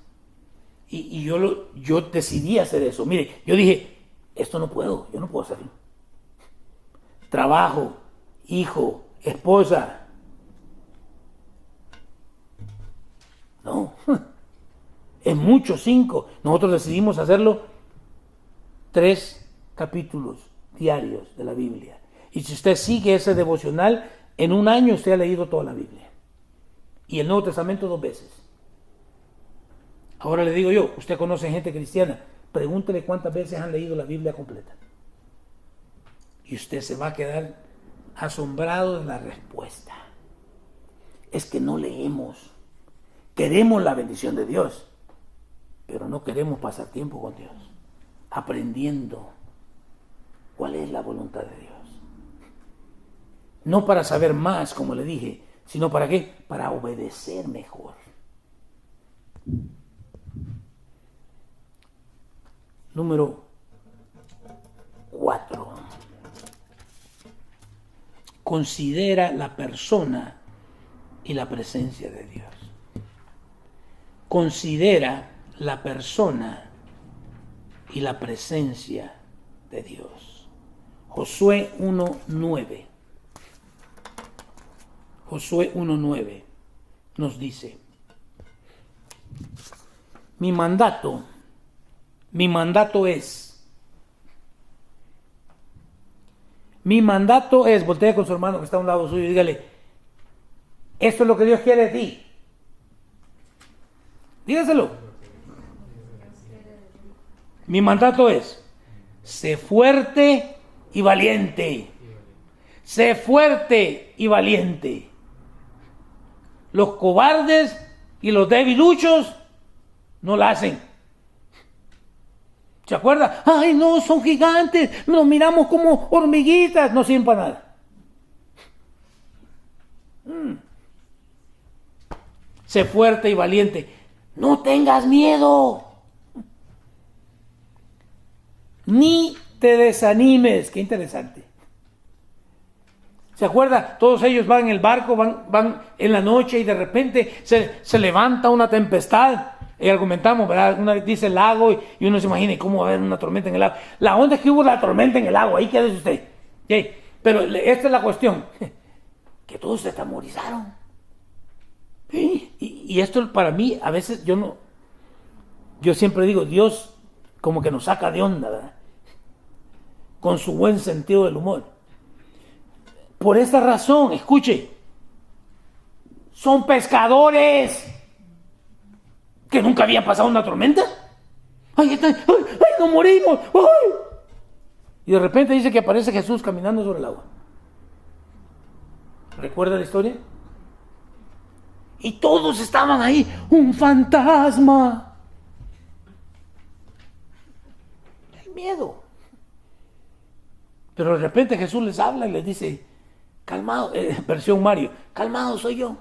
Y yo decidí hacer eso. Mire, yo dije, esto no puedo, yo no puedo hacerlo. Trabajo, hijo, esposa. No, es mucho 5. Nosotros decidimos hacerlo 3 capítulos diarios de la Biblia. Y si usted sigue ese devocional, en un año usted ha leído toda la Biblia. Y el Nuevo Testamento 2 veces. Ahora le digo yo, usted conoce gente cristiana, pregúntele cuántas veces han leído la Biblia completa. Y usted se va a quedar asombrado de la respuesta. Es que no leemos. Queremos la bendición de Dios, pero no queremos pasar tiempo con Dios, aprendiendo cuál es la voluntad de Dios. No para saber más, como le dije, sino para qué, para obedecer mejor. Número 4. Considera la persona y la presencia de Dios. Considera la persona y la presencia de Dios. Josué 1:9. Josué 1:9 nos dice: mi mandato es, voltea con su hermano que está a un lado suyo y dígale, esto es lo que Dios quiere de ti. Dígaselo. Mi mandato es, sé fuerte y valiente. Sé fuerte y valiente. Los cobardes y los debiluchos no la hacen. ¿Se acuerda? Ay, no, son gigantes. Nos miramos como hormiguitas. No sirven para nada. Sé fuerte y valiente. No tengas miedo. Ni te desanimes. Qué interesante. ¿Se acuerda? Todos ellos van en el barco, van en la noche y de repente se levanta una tempestad. Y argumentamos, ¿verdad? Dice el lago y uno se imagina cómo va a haber una tormenta en el lago. La onda es que hubo la tormenta en el lago. Ahí quédese usted. ¿Sí? Pero esta es la cuestión. Que todos se atemorizaron. Y esto para mí, a veces yo siempre digo, Dios como que nos saca de onda, ¿verdad? Con su buen sentido del humor. Por esta razón, escuche, son pescadores que nunca habían pasado una tormenta. ¡Ay, nos morimos! ¡Ay! Y de repente dice que aparece Jesús caminando sobre el agua. ¿Recuerda la historia? Y todos estaban ahí, un fantasma. El miedo. Pero de repente Jesús les habla y les dice, calmado, versión Mario, calmado soy yo.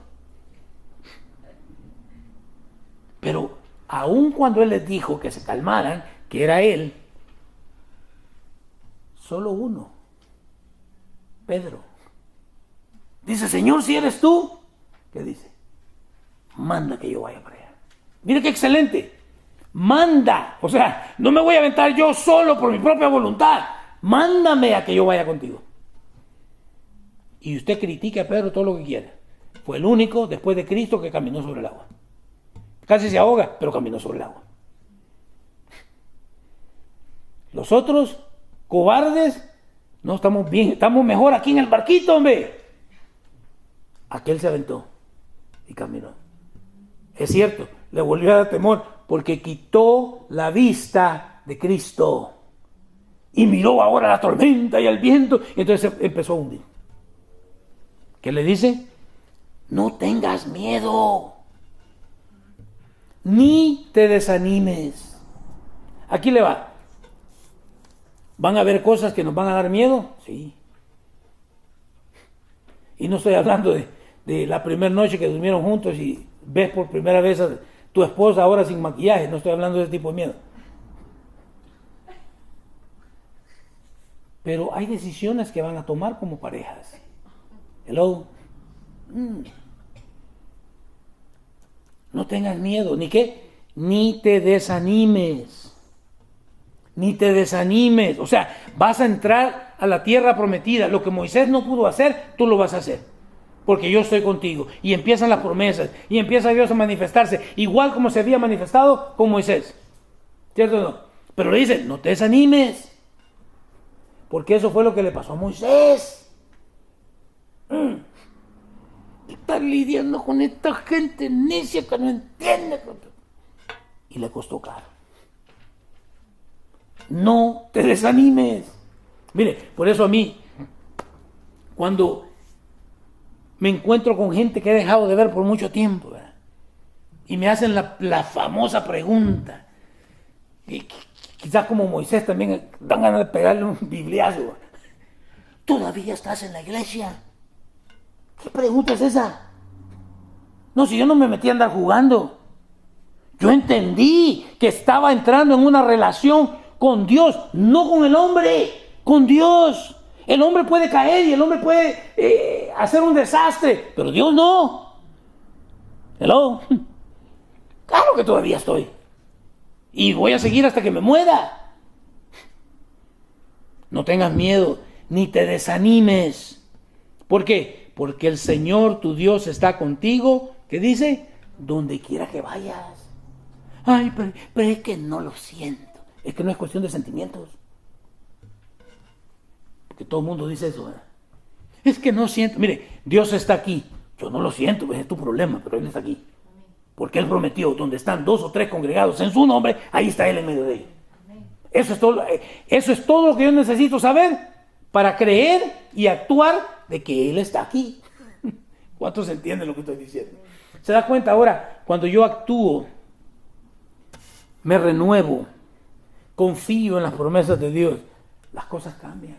Pero aun cuando él les dijo que se calmaran, que era él, solo uno, Pedro, dice, Señor, si eres tú, ¿qué dice? Manda que yo vaya para allá. Mire qué excelente. Manda. O sea, no me voy a aventar yo solo por mi propia voluntad. Mándame a que yo vaya contigo. Y usted critique a Pedro todo lo que quiera. Fue el único después de Cristo que caminó sobre el agua. Casi se ahoga, pero caminó sobre el agua. Los otros, cobardes, no estamos bien, estamos mejor aquí en el barquito, hombre. Aquel se aventó y caminó. Es cierto, le volvió a dar temor porque quitó la vista de Cristo y miró ahora la tormenta y el viento y entonces empezó a hundir. ¿Qué le dice? No tengas miedo, ni te desanimes. Aquí le va. ¿Van a haber cosas que nos van a dar miedo? Sí. Y no estoy hablando de la primera noche que durmieron juntos y ves por primera vez a tu esposa ahora sin maquillaje. No estoy hablando de ese tipo de miedo. Pero hay decisiones que van a tomar como parejas. Hello. No tengas miedo, ni qué, ni te desanimes. Ni te desanimes. O sea, vas a entrar a la tierra prometida. Lo que Moisés no pudo hacer, tú lo vas a hacer. Porque yo estoy contigo. Y empiezan las promesas. Y empieza Dios a manifestarse. Igual como se había manifestado con Moisés. ¿Cierto o no? Pero le dice, no te desanimes. Porque eso fue lo que le pasó a Moisés. Estar lidiando con esta gente necia que no entiende. Y le costó caro. No te desanimes. Mire, por eso a mí, cuando me encuentro con gente que he dejado de ver por mucho tiempo, ¿verdad? Y me hacen la famosa pregunta, y quizás como Moisés también dan ganas de pegarle un bibliazo. ¿Todavía estás en la iglesia? ¿Qué pregunta es esa? No, si yo no me metí a andar jugando. Yo entendí que estaba entrando en una relación con Dios, no con el hombre, con Dios. El hombre puede caer y el hombre puede hacer un desastre, pero Dios no. Hello. Claro que todavía estoy. Y voy a seguir hasta que me muera. No tengas miedo, ni te desanimes. ¿Por qué? Porque el Señor, tu Dios, está contigo. ¿Qué dice? Donde quiera que vayas. Ay, pero es que no lo siento. Es que no es cuestión de sentimientos. Porque todo el mundo dice eso, ¿verdad? Es que no siento. Mire, Dios está aquí. Yo no lo siento, ese es tu problema, pero Él está aquí. Porque Él prometió, donde están 2 o 3 congregados en su nombre, ahí está Él en medio de ellos. Eso es todo lo que yo necesito saber para creer y actuar de que Él está aquí. ¿Cuántos entienden lo que estoy diciendo? ¿Se da cuenta ahora? Cuando yo actúo, me renuevo, confío en las promesas de Dios, las cosas cambian.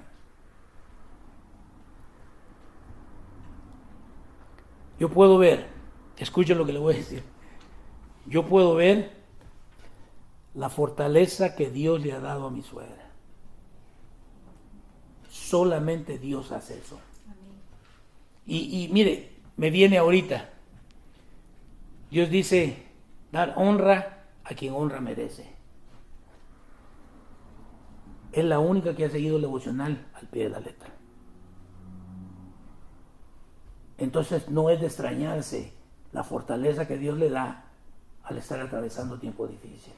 Yo puedo ver, escuchen lo que le voy a decir, yo puedo ver la fortaleza que Dios le ha dado a mi suegra. Solamente Dios hace eso. Y mire, me viene ahorita, Dios dice, dar honra a quien honra merece. Es la única que ha seguido el devocional al pie de la letra. Entonces no es de extrañarse la fortaleza que Dios le da al estar atravesando tiempo difícil.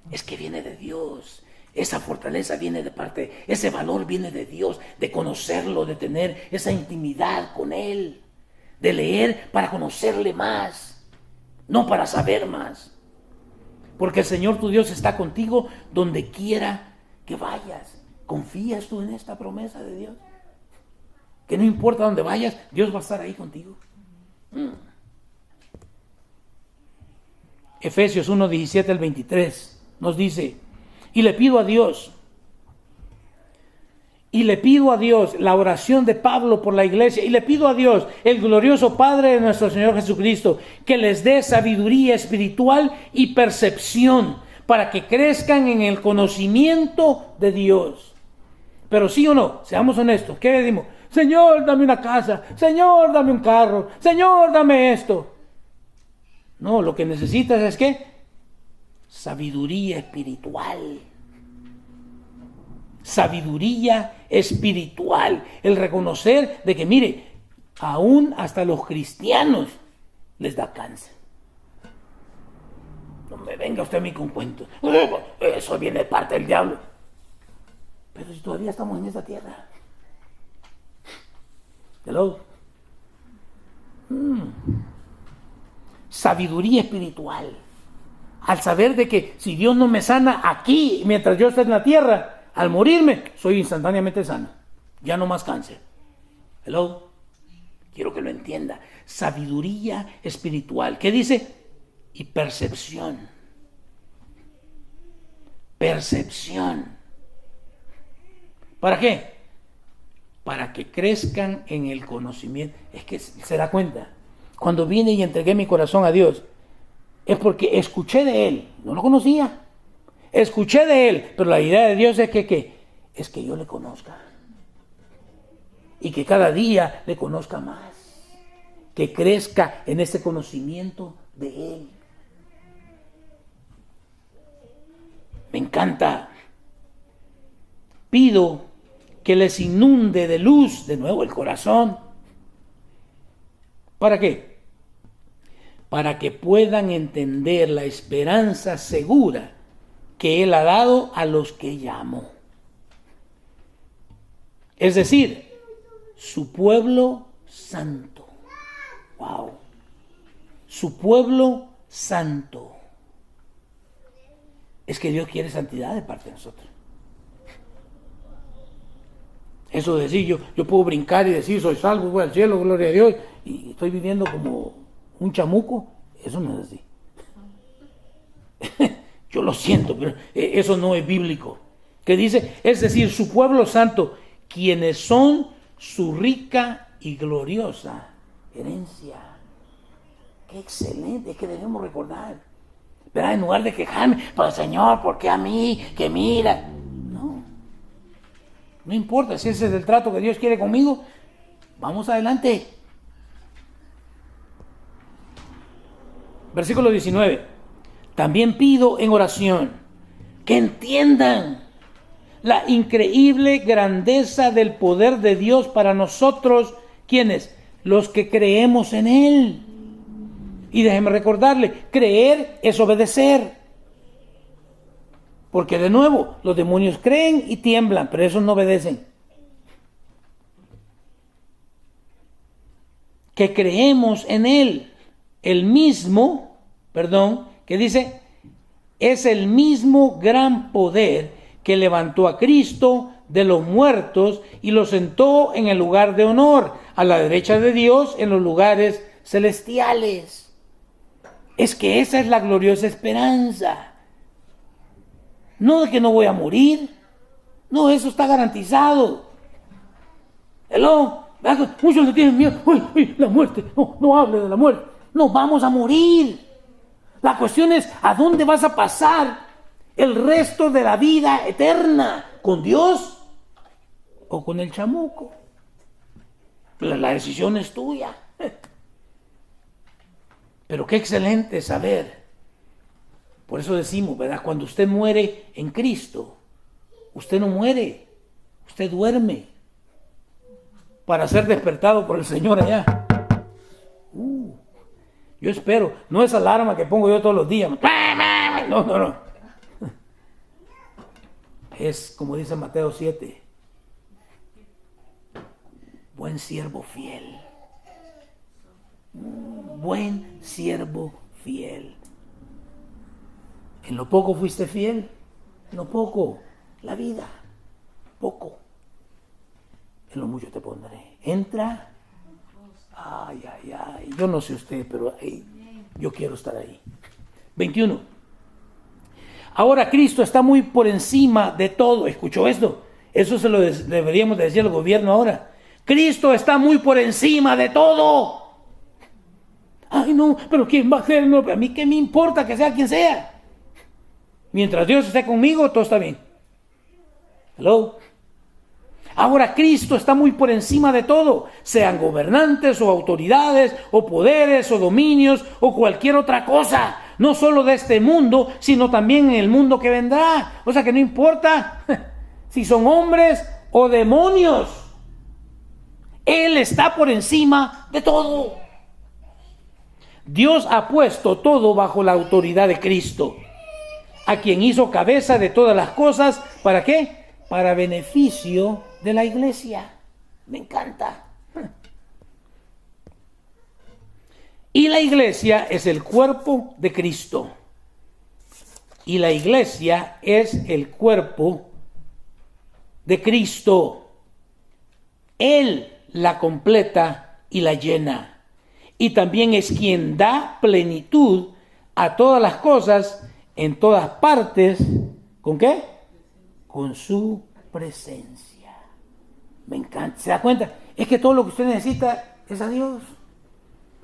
Es que viene de Dios. Esa fortaleza viene de parte, ese valor viene de Dios, de conocerlo, de tener esa intimidad con Él, de leer para conocerle más, no para saber más. Porque el Señor tu Dios está contigo donde quiera que vayas. ¿Confías tú en esta promesa de Dios? Que no importa dónde vayas, Dios va a estar ahí contigo. Efesios 1, 17 al 23 nos dice, y le pido a Dios, la oración de Pablo por la iglesia, y le pido a Dios, el glorioso Padre de nuestro Señor Jesucristo, que les dé sabiduría espiritual y percepción para que crezcan en el conocimiento de Dios. Pero sí o no, seamos honestos, ¿qué decimos? Señor, dame una casa, Señor, dame un carro, Señor, dame esto. No, lo que necesitas es ¿qué? Sabiduría espiritual. Sabiduría espiritual. El reconocer de que, mire, aún hasta los cristianos les da cáncer. No me venga usted a mí con cuentos. Eso viene de parte del diablo. Pero si todavía estamos en esta tierra. Hello. Sabiduría espiritual. Al saber de que si Dios no me sana aquí, mientras yo esté en la tierra, al morirme, soy instantáneamente sano. Ya no más cáncer. Hello. Quiero que lo entienda. Sabiduría espiritual. ¿Qué dice? Y percepción. Percepción. ¿Para qué? Para que crezcan en el conocimiento. Es que se da cuenta. Cuando vine y entregué mi corazón a Dios, es porque escuché de Él. No lo conocía. Escuché de Él. Pero la idea de Dios es que es que yo le conozca. Y que cada día le conozca más. Que crezca en ese conocimiento de Él. Me encanta. Pido que les inunde de luz de nuevo el corazón. ¿Para qué? Para que puedan entender la esperanza segura que Él ha dado a los que llamó. Es decir, su pueblo santo. ¡Wow! Su pueblo santo. Es que Dios quiere santidad de parte de nosotros. Eso de decir, yo puedo brincar y decir, soy salvo, voy al cielo, gloria a Dios, y estoy viviendo como un chamuco, eso no es así. Yo lo siento, pero eso no es bíblico. Que dice, es decir, su pueblo santo, quienes son su rica y gloriosa herencia. Qué excelente, es que debemos recordar. ¿Verdad? En lugar de quejarme, pues Señor, ¿por qué a mí? Que mira. No importa si ese es el trato que Dios quiere conmigo. Vamos adelante. Versículo 19. También pido en oración que entiendan la increíble grandeza del poder de Dios para nosotros, ¿quiénes? Los que creemos en Él. Y déjenme recordarle, creer es obedecer. Porque de nuevo, los demonios creen y tiemblan, pero esos no obedecen. Que creemos en Él, el mismo, que dice, es el mismo gran poder que levantó a Cristo de los muertos y lo sentó en el lugar de honor, a la derecha de Dios en los lugares celestiales. Es que esa es la gloriosa esperanza. No de que no voy a morir. No, eso está garantizado. Muchos le tienen miedo. Uy, la muerte. No hable de la muerte. No, vamos a morir. La cuestión es, ¿a dónde vas a pasar el resto de la vida eterna? ¿Con Dios o con el chamuco? La decisión es tuya. Pero qué excelente saber. Por eso decimos, ¿verdad? Cuando usted muere en Cristo, usted no muere, usted duerme para ser despertado por el Señor allá. Yo espero, no es alarma que pongo yo todos los días. No. Es como dice Mateo 7. Buen siervo fiel. Buen siervo fiel. En lo poco fuiste fiel, en lo poco, la vida, poco. En lo mucho te pondré. Entra. Ay. Yo no sé usted, pero yo quiero estar ahí. 21. Ahora Cristo está muy por encima de todo. ¿Escuchó esto? Eso se lo deberíamos decir al gobierno ahora. Cristo está muy por encima de todo. Ay, no, pero ¿quién va a ser? No, a mí qué me importa que sea quien sea. Mientras Dios esté conmigo, todo está bien. Hello. Ahora Cristo está muy por encima de todo, sean gobernantes o autoridades o poderes o dominios o cualquier otra cosa, no solo de este mundo, sino también en el mundo que vendrá. O sea que no importa si son hombres o demonios, Él está por encima de todo. Dios ha puesto todo bajo la autoridad de Cristo, a quien hizo cabeza de todas las cosas. ¿Para qué? Para beneficio de la iglesia. Me encanta. Y la iglesia es el cuerpo de Cristo. Y la iglesia es el cuerpo de Cristo. Él la completa y la llena. Y también es quien da plenitud a todas las cosas en todas partes. ¿Con qué? Con su presencia. Me encanta. ¿Se da cuenta? Es que todo lo que usted necesita es a Dios.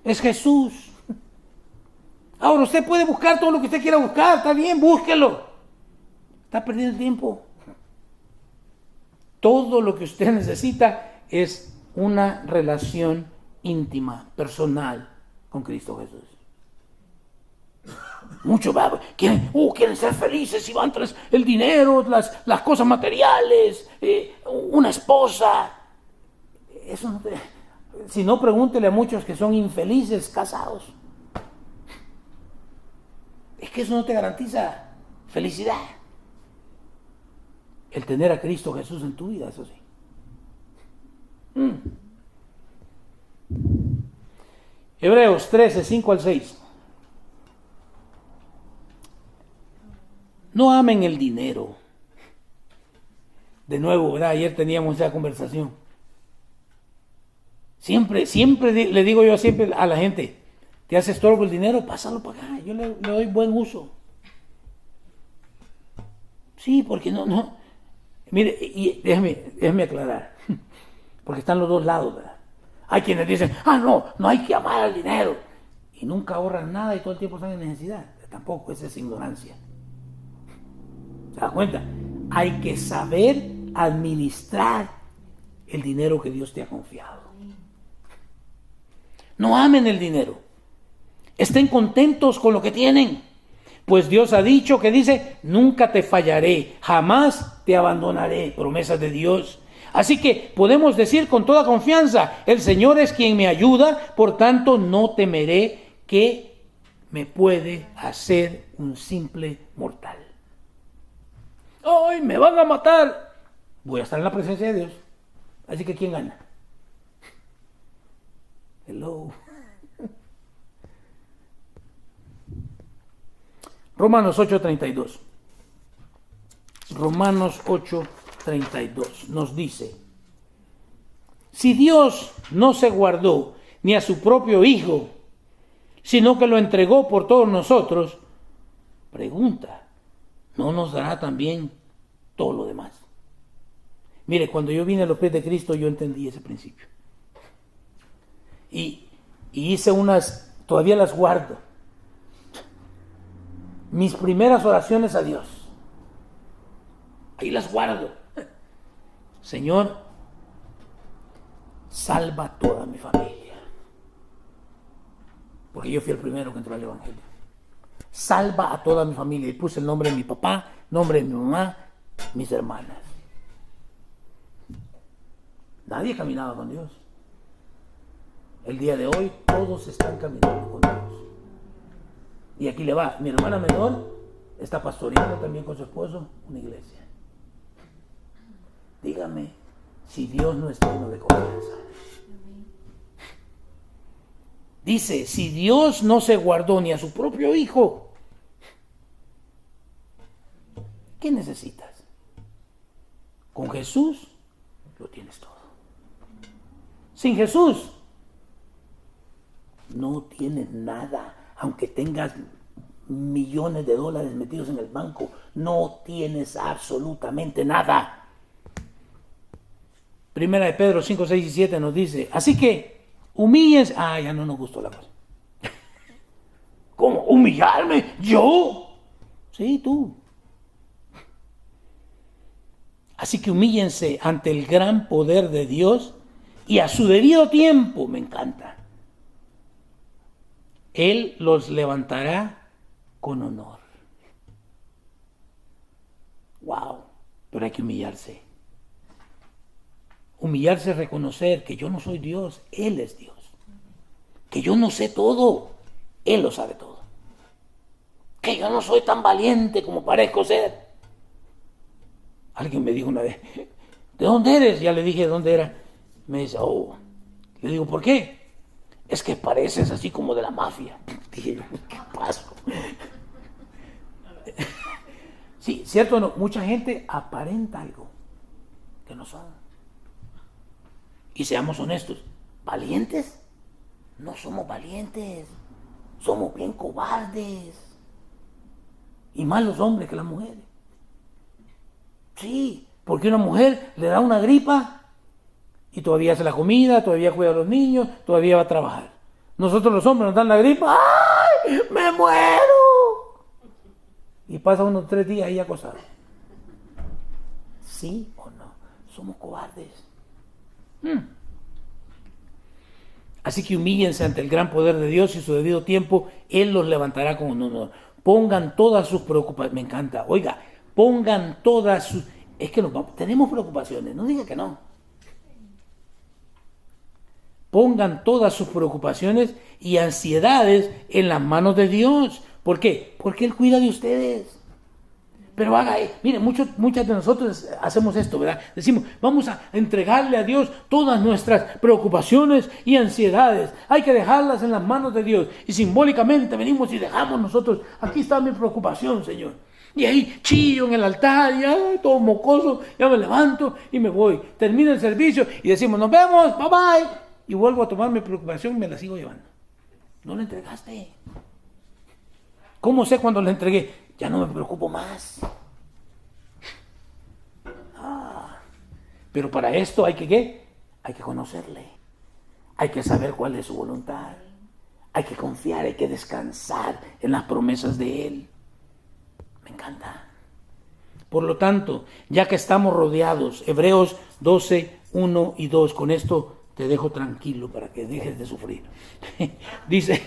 Es Jesús. Ahora usted puede buscar todo lo que usted quiera buscar. Está bien, búsquelo. Está perdiendo tiempo. Todo lo que usted necesita es una relación íntima, personal con Cristo Jesús. Muchos quieren ser felices y van tras el dinero, las cosas materiales, una esposa. Eso no si no, pregúntele a muchos que son infelices casados. Es que eso no te garantiza felicidad. El tener a Cristo Jesús en tu vida, eso sí. Hebreos 13, 5 al 6. No amen el dinero. De nuevo, ¿verdad? Ayer teníamos esa conversación. Siempre le digo yo siempre a la gente, te hace estorbo el dinero, pásalo para acá, yo le doy buen uso. Sí, porque no. Mire, y déjeme aclarar, porque están los dos lados, ¿verdad? Hay quienes dicen, no hay que amar al dinero, y nunca ahorran nada y todo el tiempo están en necesidad. Tampoco, esa es ignorancia. ¿Se da cuenta? Hay que saber administrar el dinero que Dios te ha confiado. No amen el dinero. Estén contentos con lo que tienen. Pues Dios ha dicho que dice, nunca te fallaré, jamás te abandonaré. Promesas de Dios. Así que podemos decir con toda confianza, el Señor es quien me ayuda, por tanto no temeré que me puede hacer un simple mortal. ¡Ay, me van a matar! Voy a estar en la presencia de Dios. Así que ¿quién gana? Hello. Romanos 8:32. Romanos 8:32 nos dice, si Dios no se guardó ni a su propio Hijo, sino que lo entregó por todos nosotros, pregunta, ¿no nos dará también todo lo demás? Mire, cuando yo vine a los pies de Cristo, yo entendí ese principio. Y hice unas, todavía las guardo. Mis primeras oraciones a Dios. Ahí las guardo. Señor, salva a toda mi familia. Porque yo fui el primero que entró al Evangelio. Salva a toda mi familia. Y puse el nombre de mi papá, nombre de mi mamá, mis hermanas. Nadie caminaba con Dios. El día de hoy todos están caminando con Dios. Y aquí le va, mi hermana menor está pastoreando también con su esposo una iglesia. Dígame si Dios no es digno de confianza. Dice, si Dios no se guardó ni a su propio Hijo, ¿qué necesitas? Con Jesús lo tienes todo. Sin Jesús no tienes nada. Aunque tengas millones de dólares metidos en el banco, no tienes absolutamente nada. Primera de Pedro 5, 6 y 7 nos dice, así que humíllense. Ya no nos gustó la cosa. ¿Cómo? ¿Humillarme? ¿Yo? Sí, tú. Así que humíllense ante el gran poder de Dios y a su debido tiempo, me encanta, Él los levantará con honor. Wow, pero hay que humillarse. Humillarse es reconocer que yo no soy Dios, Él es Dios. Que yo no sé todo, Él lo sabe todo. Que yo no soy tan valiente como parezco ser. Alguien me dijo una vez, ¿de dónde eres? Ya le dije de dónde era. Me dice, le digo, ¿por qué? Es que pareces así como de la mafia. Dije yo, ¿qué pasó? Sí, cierto o no, mucha gente aparenta algo que no son. Y seamos honestos, ¿valientes? No somos valientes, somos bien cobardes. Y más los hombres que las mujeres. Sí, porque una mujer le da una gripa y todavía hace la comida, todavía cuida a los niños, todavía va a trabajar. Nosotros los hombres nos dan la gripa, ¡ay! ¡Me muero! Y pasa unos 3 días ahí acostado. ¿Sí o no? somos cobardes. Así que humíllense ante el gran poder de Dios y su debido tiempo Él los levantará con honor. Pongan todas sus preocupaciones. Me encanta. Oiga, pongan todas sus... Es que tenemos preocupaciones. No diga que no. Pongan todas sus preocupaciones y ansiedades en las manos de Dios. ¿Por qué? Porque Él cuida de ustedes. Pero miren, muchas de nosotros hacemos esto, ¿verdad? Decimos, vamos a entregarle a Dios todas nuestras preocupaciones y ansiedades. Hay que dejarlas en las manos de Dios. Y simbólicamente venimos y dejamos nosotros, aquí está mi preocupación, Señor. Y ahí chillo en el altar, ya todo mocoso, ya me levanto y me voy. Termina el servicio y decimos, nos vemos, bye bye. Y vuelvo a tomar mi preocupación y me la sigo llevando. No la entregaste. ¿Cómo sé cuando la entregué? Ya no me preocupo más. Pero para esto hay que ¿qué? Hay que conocerle. Hay que saber cuál es su voluntad. Hay que confiar, hay que descansar en las promesas de Él. Me encanta. Por lo tanto, ya que estamos rodeados, Hebreos 12, 1 y 2, con esto te dejo tranquilo para que dejes de sufrir. Dice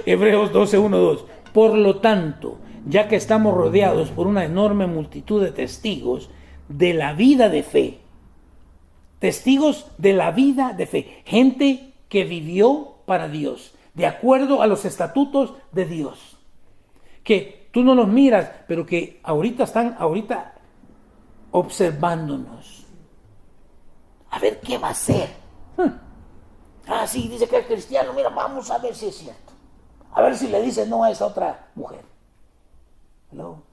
Hebreos 12, 1, 2. Por lo tanto, ya que estamos rodeados por una enorme multitud de testigos de la vida de fe, testigos de la vida de fe, gente que vivió para Dios, de acuerdo a los estatutos de Dios, que tú no los miras, pero que están observándonos. A ver qué va a hacer. Sí, dice que es cristiano, mira, vamos a ver si es cierto. A ver si le dice no a esa otra mujer. ¿Hello?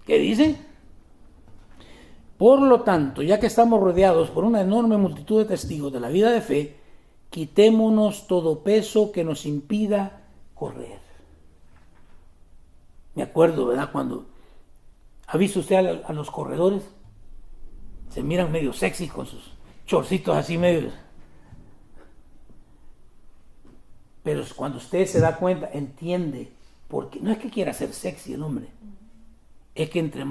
¿Qué dice? Por lo tanto, ya que estamos rodeados por una enorme multitud de testigos de la vida de fe, quitémonos todo peso que nos impida correr. Me acuerdo, ¿verdad? Cuando ¿ha visto usted a los corredores? Se miran medio sexy con sus chorcitos así medio. Pero cuando usted se da cuenta, entiende, porque no es que quiera ser sexy el hombre, es que entre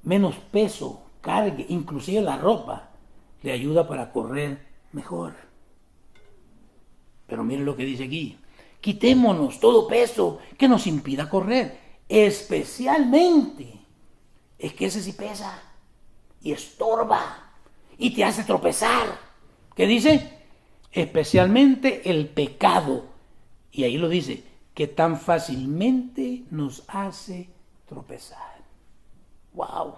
menos peso cargue, inclusive la ropa, le ayuda para correr mejor. Pero miren lo que dice aquí. Quitémonos todo peso que nos impida correr, especialmente, es que ese sí pesa y estorba y te hace tropezar. ¿Qué dice? Especialmente el pecado, y ahí lo dice, que tan fácilmente nos hace tropezar. ¡Wow!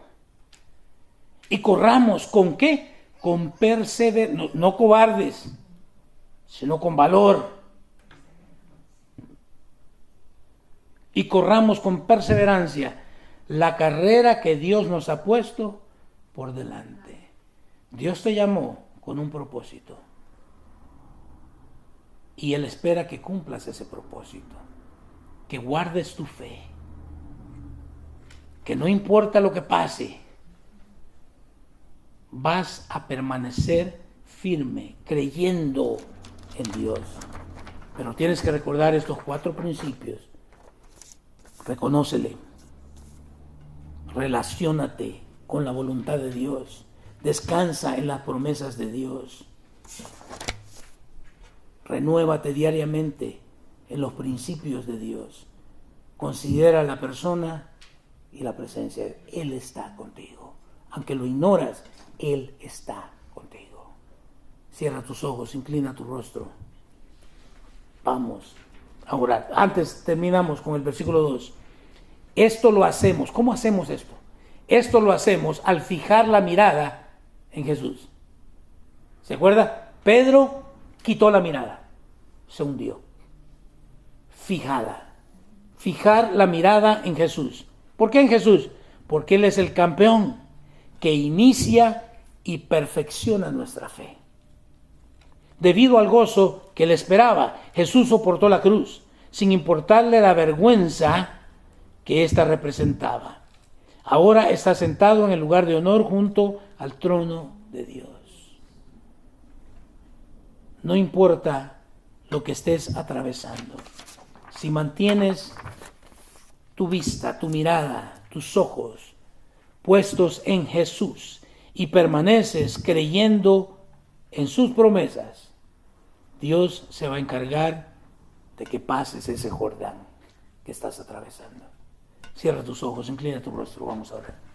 Y corramos, ¿con qué? Con perseverancia, no cobardes, sino con valor. Y corramos con perseverancia la carrera que Dios nos ha puesto por delante. Dios te llamó con un propósito. Y Él espera que cumplas ese propósito, que guardes tu fe, que no importa lo que pase, vas a permanecer firme, creyendo en Dios. Pero tienes que recordar estos 4 principios. Reconócele, relaciónate con la voluntad de Dios, descansa en las promesas de Dios. Renuévate diariamente en los principios de Dios. Considera la persona y la presencia. Él está contigo. Aunque lo ignoras, Él está contigo. Cierra tus ojos, inclina tu rostro. Vamos a orar. Antes terminamos con el versículo 2. Esto lo hacemos. ¿Cómo hacemos esto? Esto lo hacemos al fijar la mirada en Jesús. ¿Se acuerda? Pedro quitó la mirada, se hundió. Fijar la mirada en Jesús. ¿Por qué en Jesús? Porque Él es el campeón que inicia y perfecciona nuestra fe. Debido al gozo que le esperaba, Jesús soportó la cruz, sin importarle la vergüenza que ésta representaba. Ahora está sentado en el lugar de honor junto al trono de Dios. No importa lo que estés atravesando, si mantienes tu vista, tu mirada, tus ojos puestos en Jesús y permaneces creyendo en sus promesas, Dios se va a encargar de que pases ese Jordán que estás atravesando. Cierra tus ojos, inclina tu rostro, vamos a orar.